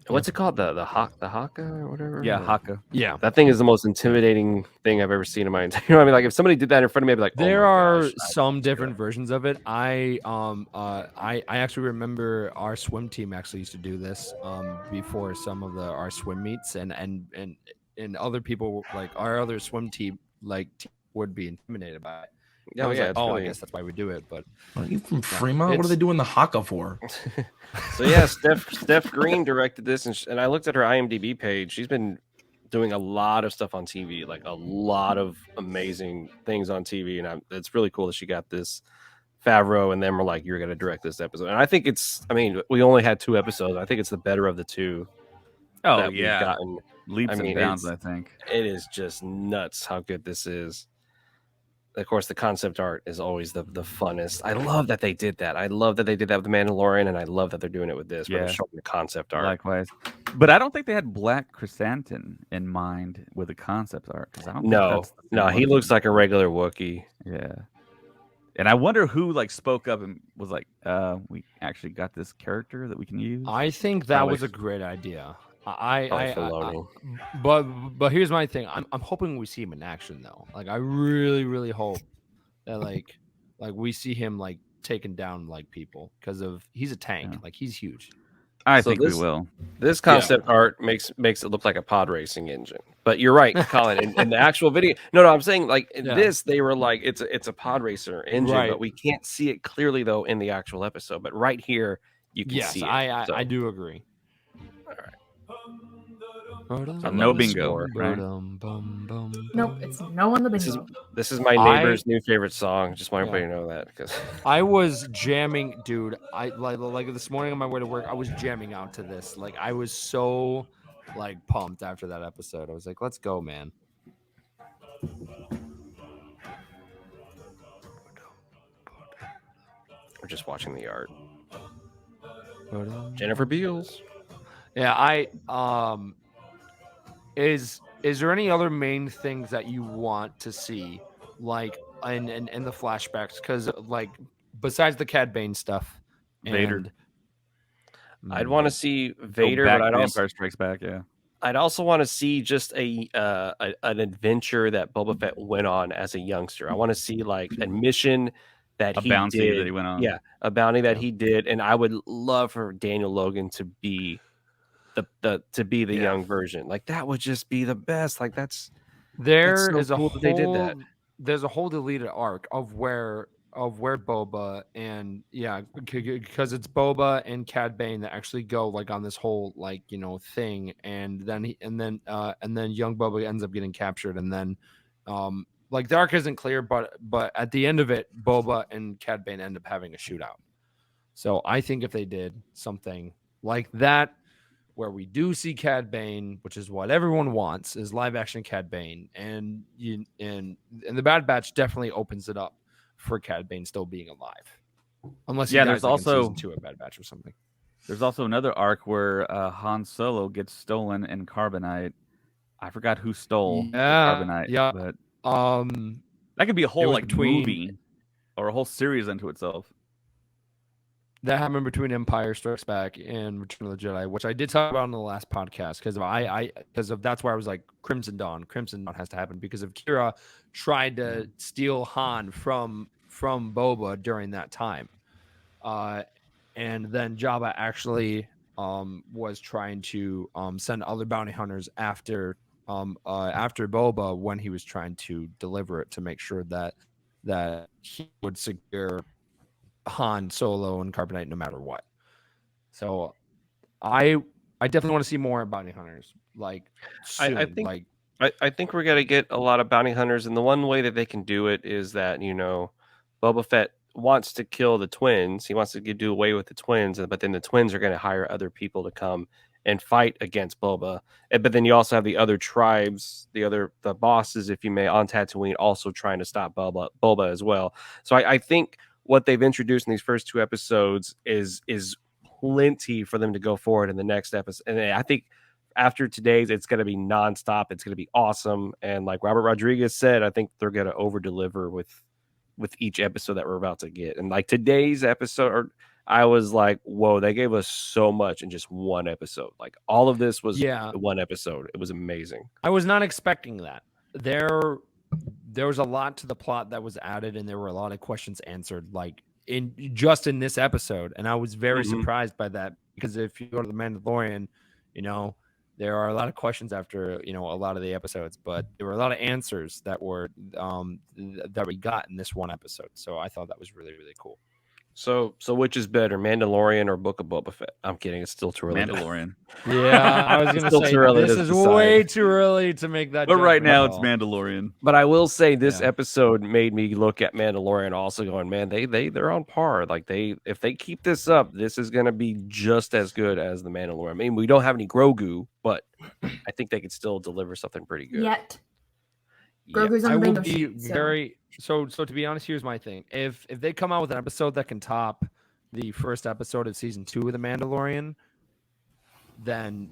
What's it called? The haka or whatever? Yeah, haka. Yeah, That thing is the most intimidating thing I've ever seen in my entire. You know what I mean? Like if somebody did that in front of me, I'd be like, there oh my are gosh, some different versions of it. I actually remember our swim team actually used to do this before some of our swim meets, and other people like our other swim team would be intimidated by it. Yeah, I was like, really... I guess that's why we do it. But Are you from Fremont? What are they doing the haka for? So yeah, Steph Green directed this, and I looked at her IMDb page. She's been doing a lot of stuff on TV, like a lot of amazing things on TV, and it's really cool that she got this. Favreau and them were like, "You're going to direct this episode," and I think we only had 2 episodes. I think it's the better of the 2. Oh that we've gotten. Leaps and bounds. I think it is just nuts how good this is. Of course, the concept art is always the funnest. I love that they did that. I love that they did that with the Mandalorian, and I love that they're doing it with this. Where they're showing the concept art. Likewise, but I don't think they had Black Chrysanthemum in mind with the concept art. I don't. No, he looks like a regular Wookiee. Yeah, and I wonder who spoke up and was like, "We actually got this character that we can use." I think that was a great idea. But here's my thing. I'm hoping we see him in action though. Like I really, really hope that like we see him taking down people because he's a tank. Like he's huge. I think we will. This concept art makes it look like a pod racing engine. But you're right, Colin. In the actual video, no, I'm saying this, they were like it's a pod racer engine, but we can't see it clearly though in the actual episode. But right here, you can see it. I do agree. All right. So no bingo. Right? Nope, it's no on the bingo. This is my neighbor's new favorite song. Just want everybody to know that because I was jamming, dude. I like this morning on my way to work. I was jamming out to this. Like I was so pumped after that episode. I was like, "Let's go, man!" We're just watching the art. Jennifer Beals. Yeah, Is there any other main things that you want to see, in the flashbacks? Because besides the Cad Bane stuff, Vader. I'd want to see Vader, but I'd also Empire Strikes Back. Yeah, I'd also want to see just an adventure that Boba Fett went on as a youngster. I want to see a mission that he bounty did. that he went on. Yeah, a bounty that he did, and I would love for Daniel Logan to be the young version. Like that would just be the best. Like there's a whole they did that. There's a whole deleted arc of where Boba and because it's Boba and Cad Bane that actually go on this whole thing, and then young Boba ends up getting captured, and then the arc isn't clear, but at the end of it, Boba and Cad Bane end up having a shootout. So I think if they did something like that, where we do see Cad Bane, which is what everyone wants, is live action Cad Bane, and the Bad Batch definitely opens it up for Cad Bane still being alive, unless there's also season 2 of Bad Batch or something. There's also another arc where Han Solo gets stolen in Carbonite, I forgot who stole the Yeah, carbonite. yeah. But Um, that could be a whole was like between- movie or a whole series unto itself. that happened between Empire Strikes Back and Return of the Jedi, which I did talk about in the last podcast because that's why I was like Crimson Dawn. Crimson Dawn has to happen because of Kira tried to steal Han from Boba during that time, and then Jabba actually was trying to send other bounty hunters after Boba when he was trying to deliver it to make sure that he would secure Han Solo and Carbonite no matter what. So I definitely want to see more bounty hunters like soon. I think like I think we're gonna get a lot of bounty hunters, and the one way that they can do it is that Boba Fett wants to kill the twins. He wants to do away with the twins, but then the twins are going to hire other people to come and fight against Boba. But then you also have the other tribes, the bosses, if you may, on Tatooine, also trying to stop Boba as well. So I think what they've introduced in these first 2 episodes is plenty for them to go forward in the next episode. And I think after today's, it's going to be nonstop. It's going to be awesome. And like Robert Rodriguez said, I think they're going to over deliver with each episode that we're about to get. And like today's episode, I was like, whoa, they gave us so much in just one episode. Like all of this was one episode. It was amazing. I was not expecting that. There was a lot to the plot that was added, and there were a lot of questions answered, like in this episode. And I was very surprised by that, because if you go to the Mandalorian, there are a lot of questions after a lot of the episodes, but there were a lot of answers that were that we got in this one episode. So I thought that was really, really cool. So which is better, Mandalorian or Book of Boba Fett? I'm kidding. It's still too early. Mandalorian. Yeah, I was going to say this is way too early to make that. But right now it's Mandalorian. But I will say this episode made me look at Mandalorian also going, man, they're on par. Like if they keep this up, this is going to be just as good as the Mandalorian. I mean, we don't have any Grogu, but I think they could still deliver something pretty good. Yet. Grogu's on the bingo sheet. So to be honest, here's my thing. If they come out with an episode that can top the first episode of season 2 of The Mandalorian, then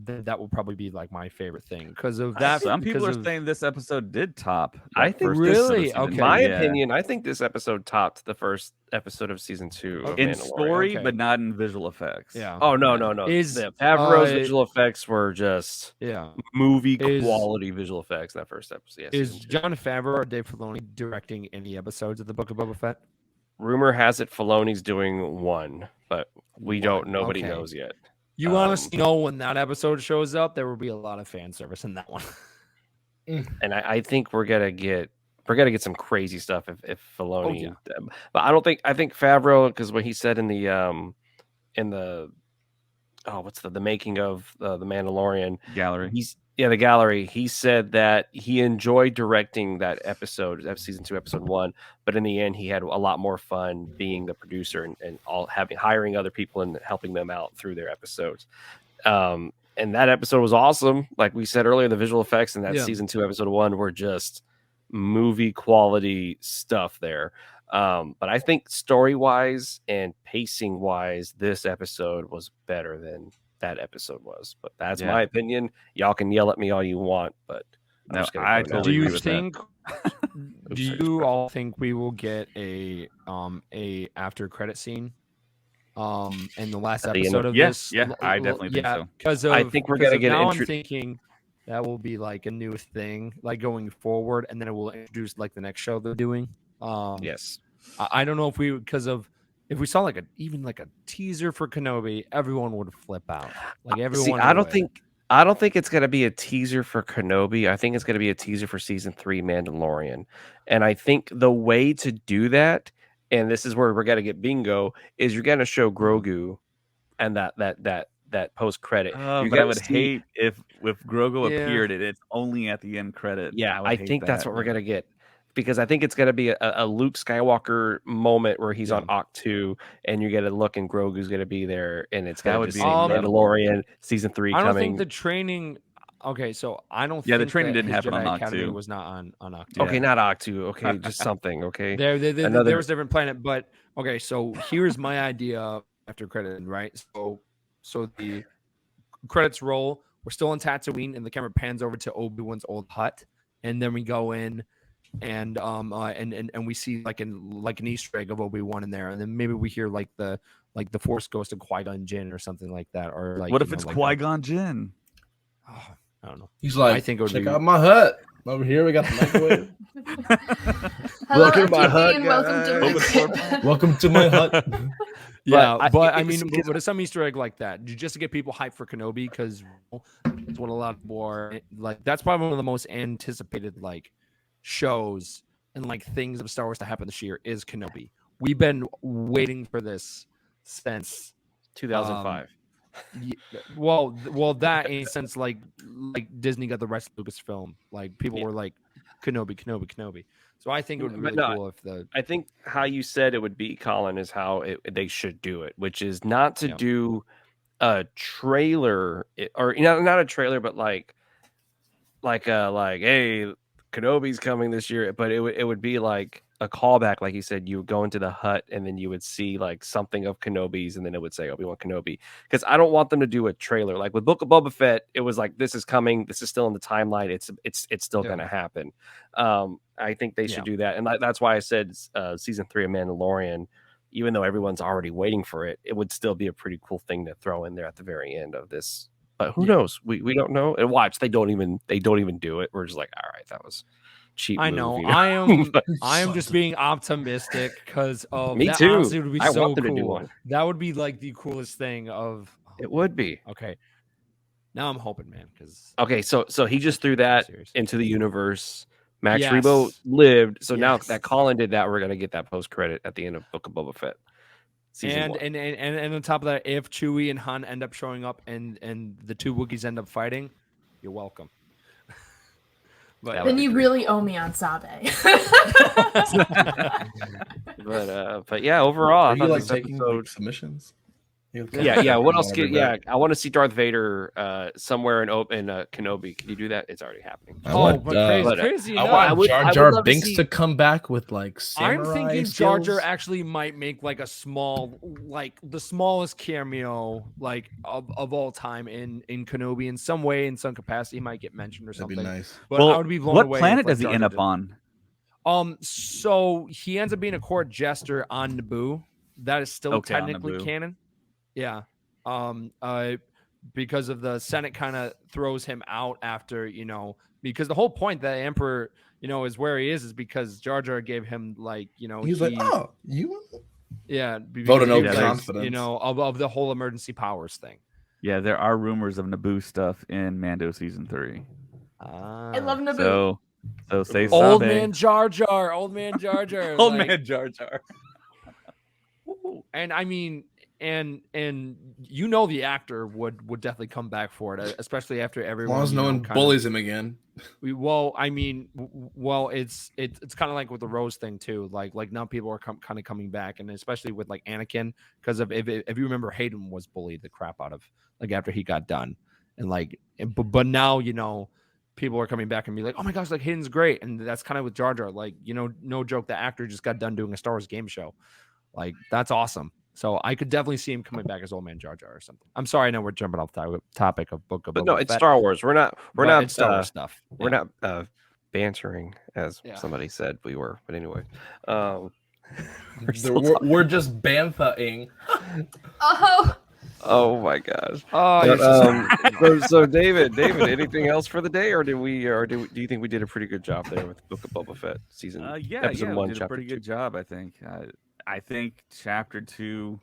that will probably be like my favorite thing because of that. Some people are saying this episode did top. I think really, okay. In my opinion, I think this episode topped the first episode of season 2 of in Mandalorian. story, but not in visual effects. Yeah. Oh no. Favreau's visual effects were just movie quality visual effects in that first episode. Yes, is Jon Favreau or Dave Filoni directing any episodes of the Book of Boba Fett? Rumor has it Filoni's doing one, but we don't. Nobody knows yet. You honestly know when that episode shows up, there will be a lot of fan service in that one. And I think we're gonna get some crazy stuff if Filoni. But I think Favreau, because what he said in the the making of the Mandalorian gallery. The gallery. He said that he enjoyed directing that episode of season 2, episode 1, but in the end, he had a lot more fun being the producer and hiring other people and helping them out through their episodes. And that episode was awesome. Like we said earlier, the visual effects in that season 2, episode 1 were just movie quality stuff there. But I think story wise and pacing wise, this episode was better than that episode was, but that's my opinion. Y'all can yell at me all you want, but I totally agree with that. Do you all think we will get a after credit scene in the last episode of this? Yeah, I definitely think so. Because I think we're gonna get now I'm thinking that will be like a new thing, like going forward, and then it will introduce like the next show they're doing. Yes, I don't know if we saw like a teaser for Kenobi, everyone would flip out. Like everyone. I don't think it's gonna be a teaser for Kenobi. I think it's gonna be a teaser for season 3 Mandalorian. And I think the way to do that, and this is where we're gonna get bingo, is you're gonna show Grogu and that post credit. But I would hate if Grogu appeared and it's only at the end credit. Yeah, I think that's what we're gonna get. Because I think it's going to be a Luke Skywalker moment where he's on Octo 2 and you get a look and Grogu's going to be there and it's going to be Mandalorian season 3 coming. I don't think the training. Okay, so I don't. Yeah, the training didn't happen on Octo 2. Was not on Octo 2. Okay, not Octo 2. Okay, just something. Okay, there was a different planet, but okay. So here's my idea after credit, right? So the credits roll. we're still in Tatooine, and the camera pans over to Obi-Wan's old hut, and then we go in, and we see like an Easter egg of Obi-Wan in there, and then maybe we hear like the Force Ghost of Qui-Gon Jinn or something like that, or like what if it's Qui-Gon Jinn? I don't know. He's like, I think it would check be... out my hut. Over here, we got the microwave. Hello, Welcome to my hut, and welcome to my Welcome to my hut. Yeah, but it's but some Easter egg like that, just to get people hyped for Kenobi, because it's what a lot of more like. That's probably one of the most anticipated like shows and like things of Star Wars to happen this year is Kenobi. We've been waiting for this since 2005. Well, that ain't since like Disney got the rest of Lucasfilm. Like people were like Kenobi. So I think it would be really cool if the. I think how you said it would be, Colin, is how they should do it, which is not to do a trailer or not a trailer, but like hey, Kenobi's coming this year, but it would be like a callback, like you said. You would go into the hut and then you would see like something of Kenobi's, and then it would say Obi-Wan Kenobi. Because I don't want them to do a trailer like with Book of Boba Fett. It was like, this is coming, this is still in the timeline, it's still going to happen. I think they should do that, and that's why I said season 3 of Mandalorian, even though everyone's already waiting for it, it would still be a pretty cool thing to throw in there at the very end of this. But who knows? We don't know. And watch, they don't even do it. We're just like, all right, that was cheap. I know. Move, I am just being optimistic because of me that. too. Honestly, it would be I so want them cool. to do one. That would be like the coolest thing of. It would be. Okay. Now I'm hoping, man. Because so he just threw that into the universe. Max Yes. Rebo lived. So now Yes. that Colin did that, we're gonna get that post credit at the end of Book of Boba Fett. Season 1. And on top of that, if Chewie and Han end up showing up and the two Wookiees end up fighting, you're welcome. But Then you really owe me on Sabe. But yeah, overall, Are I you thought like this taking episode. submissions? Yeah. What else? I want to see Darth Vader somewhere in Kenobi. Can you do that? It's already happening. I want, crazy I enough. want Jar Jar love to Binks see- to come back with like samurai I'm thinking skills. Jar Jar actually might make like a small, like the smallest cameo like of all time in Kenobi in some way, in some capacity. He might get mentioned or That'd something. be nice. But I would be blown what away. planet if, like, does he Jar end Jar up did. on? So he ends up being a court jester on Naboo. That is still Okay, on technically Naboo. canon. Yeah. Because of the Senate kind of throws him out after, because the whole point that Emperor, is where he is because Jar Jar gave him like, He's like, oh, you vote of no because, confidence. of the whole emergency powers thing. Yeah, there are rumors of Naboo stuff in Mando season 3. I love Naboo. So say Old Sabe. man Jar Jar. Old man Jar Jar. Old like- man Jar Jar. And I mean, and the actor would definitely come back for it, especially after As everyone. long as no one bullies him again. It's kind of like with the Rose thing too. Like now people are kind of coming back, and especially with like Anakin, because of if you remember, Hayden was bullied the crap out of like after he got done, and like but now people are coming back and be like, oh my gosh, like Hayden's great, and that's kind of with Jar Jar. Like no joke, the actor just got done doing a Star Wars game show, like that's awesome. So I could definitely see him coming back as Old Man Jar Jar or something. I'm sorry, I know we're jumping off the topic of Book of But Boba no, it's Fett, Star Wars. We're not it's Star Wars stuff. We're not bantering, as somebody said we were. But anyway, we're just banthering. Oh my gosh. Oh, So David, anything else for the day, or do you think we did a pretty good job there with Book of Boba Fett season? Episode we 1, did a chapter pretty 2. good job, I think. I think chapter 2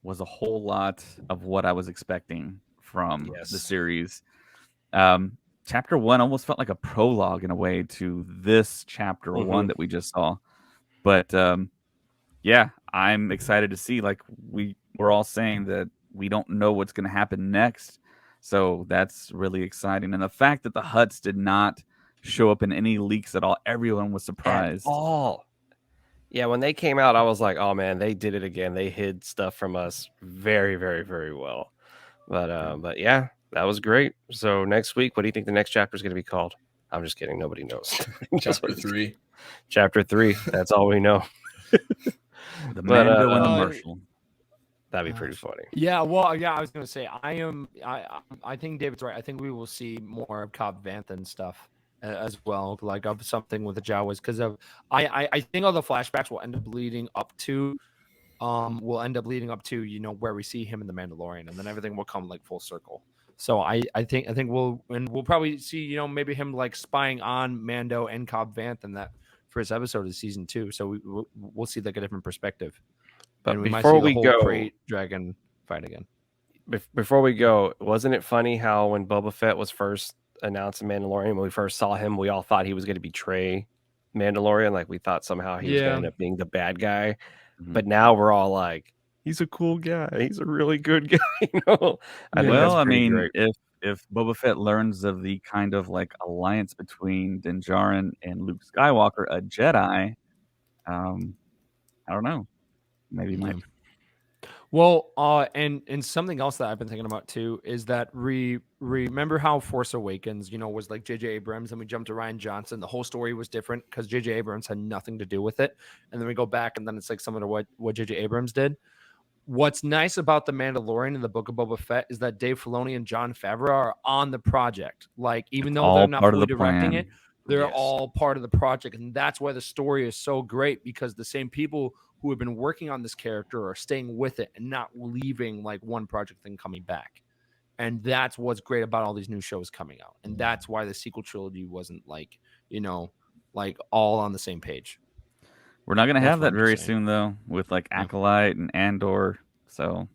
was a whole lot of what I was expecting from the series. Chapter 1 almost felt like a prologue in a way to this chapter 1 that we just saw. But I'm excited to see. Like we're all saying that we don't know what's going to happen next. So that's really exciting. And the fact that the Hutts did not show up in any leaks at all, everyone was surprised. At all. Yeah, when they came out, I was like, oh man, they did it again. They hid stuff from us very, very, very well. But yeah, that was great. So next week, what do you think the next chapter is going to be called? I'm just kidding. Nobody knows. Chapter 3. Chapter 3. That's all we know. The Mando and the Marshal. That'd be pretty funny. Yeah, well, yeah, I was gonna say I think David's right. I think we will see more of Cobb Vanth stuff as well, like of something with the Jawas, because of I think all the flashbacks will end up leading up to where we see him in the Mandalorian, and then everything will come like full circle. So I think we'll probably see maybe him like spying on Mando and Cobb Vanth in that first episode of season 2. So we'll see like a different perspective. But And we might before see the we whole go, Krayt dragon fight again. before we go, wasn't it funny how when Boba Fett was first announced in Mandalorian, when we first saw him, we all thought he was going to betray Mandalorian. Like we thought somehow he was going to end up being the bad guy. Mhm. But now we're all like, he's a cool guy. He's a really good guy. I think that's pretty great. if Boba Fett learns of the kind of like alliance between Din Djarin and Luke Skywalker, a Jedi, I don't know. Maybe he might. Well, and something else that I've been thinking about too is that remember how Force Awakens, was like J.J. Abrams, and we jumped to Rian Johnson. The whole story was different because J.J. Abrams had nothing to do with it, and then we go back, and then it's like similar to what J.J. Abrams did. What's nice about the Mandalorian and the Book of Boba Fett is that Dave Filoni and Jon Favreau are on the project. Like, even though they're not fully directing it, they're all part of the project, and that's why the story is so great, because the same people who have been working on this character are staying with it and not leaving like one project and coming back. And that's what's great about all these new shows coming out. And that's why the sequel trilogy wasn't like, like all on the same page. We're not going to have that very soon, though, with like Acolyte and Andor. So,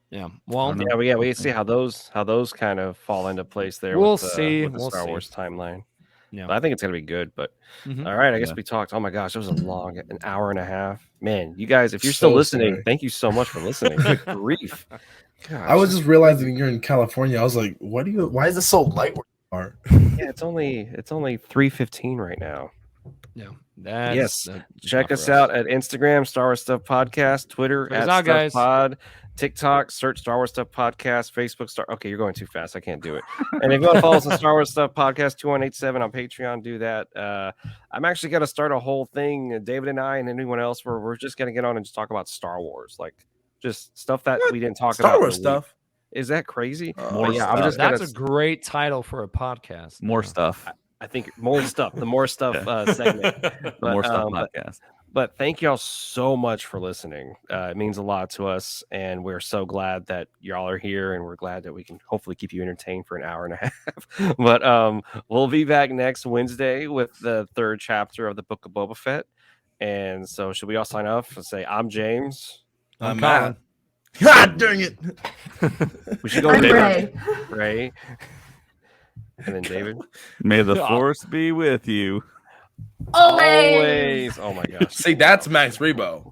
yeah. Well, we see how those kind of fall into place there. We'll with see. the Star Wars timeline. Yeah, but I think it's gonna be good. But all right, I guess we talked. Oh my gosh, it was an hour and a half. Man, you guys, if you're still listening, thank you so much for listening. Good grief. Gosh. I was just realizing you're in California. I was like, why is it so light where you are? Yeah, it's only 3:15 right now. Yeah. Check us out at Instagram, Star Wars Stuff Podcast, Twitter at Stuff Pod, TikTok, search Star Wars Stuff Podcast, Facebook Okay, you're going too fast. I can't do it. And if you want to follow us on Star Wars Stuff Podcast 2187 on Patreon, do that. I'm actually going to start a whole thing, David and I and anyone else, where we're just going to get on and just talk about Star Wars, like just stuff that we didn't talk about. Star Wars stuff. Is that crazy? More stuff. That's a great title for a podcast. More stuff. I think more stuff. The more stuff segment. The more stuff podcast. But thank y'all so much for listening. It means a lot to us, and we're so glad that y'all are here, and we're glad that we can hopefully keep you entertained for an hour and a half. But we'll be back next Wednesday with the 3rd chapter of the Book of Boba Fett. And so should we all sign off and say, I'm James. I'm Matt. God dang it. We should go with Ray. And then David. May the force be with you. Always. Oh my gosh. See, that's Max Rebo.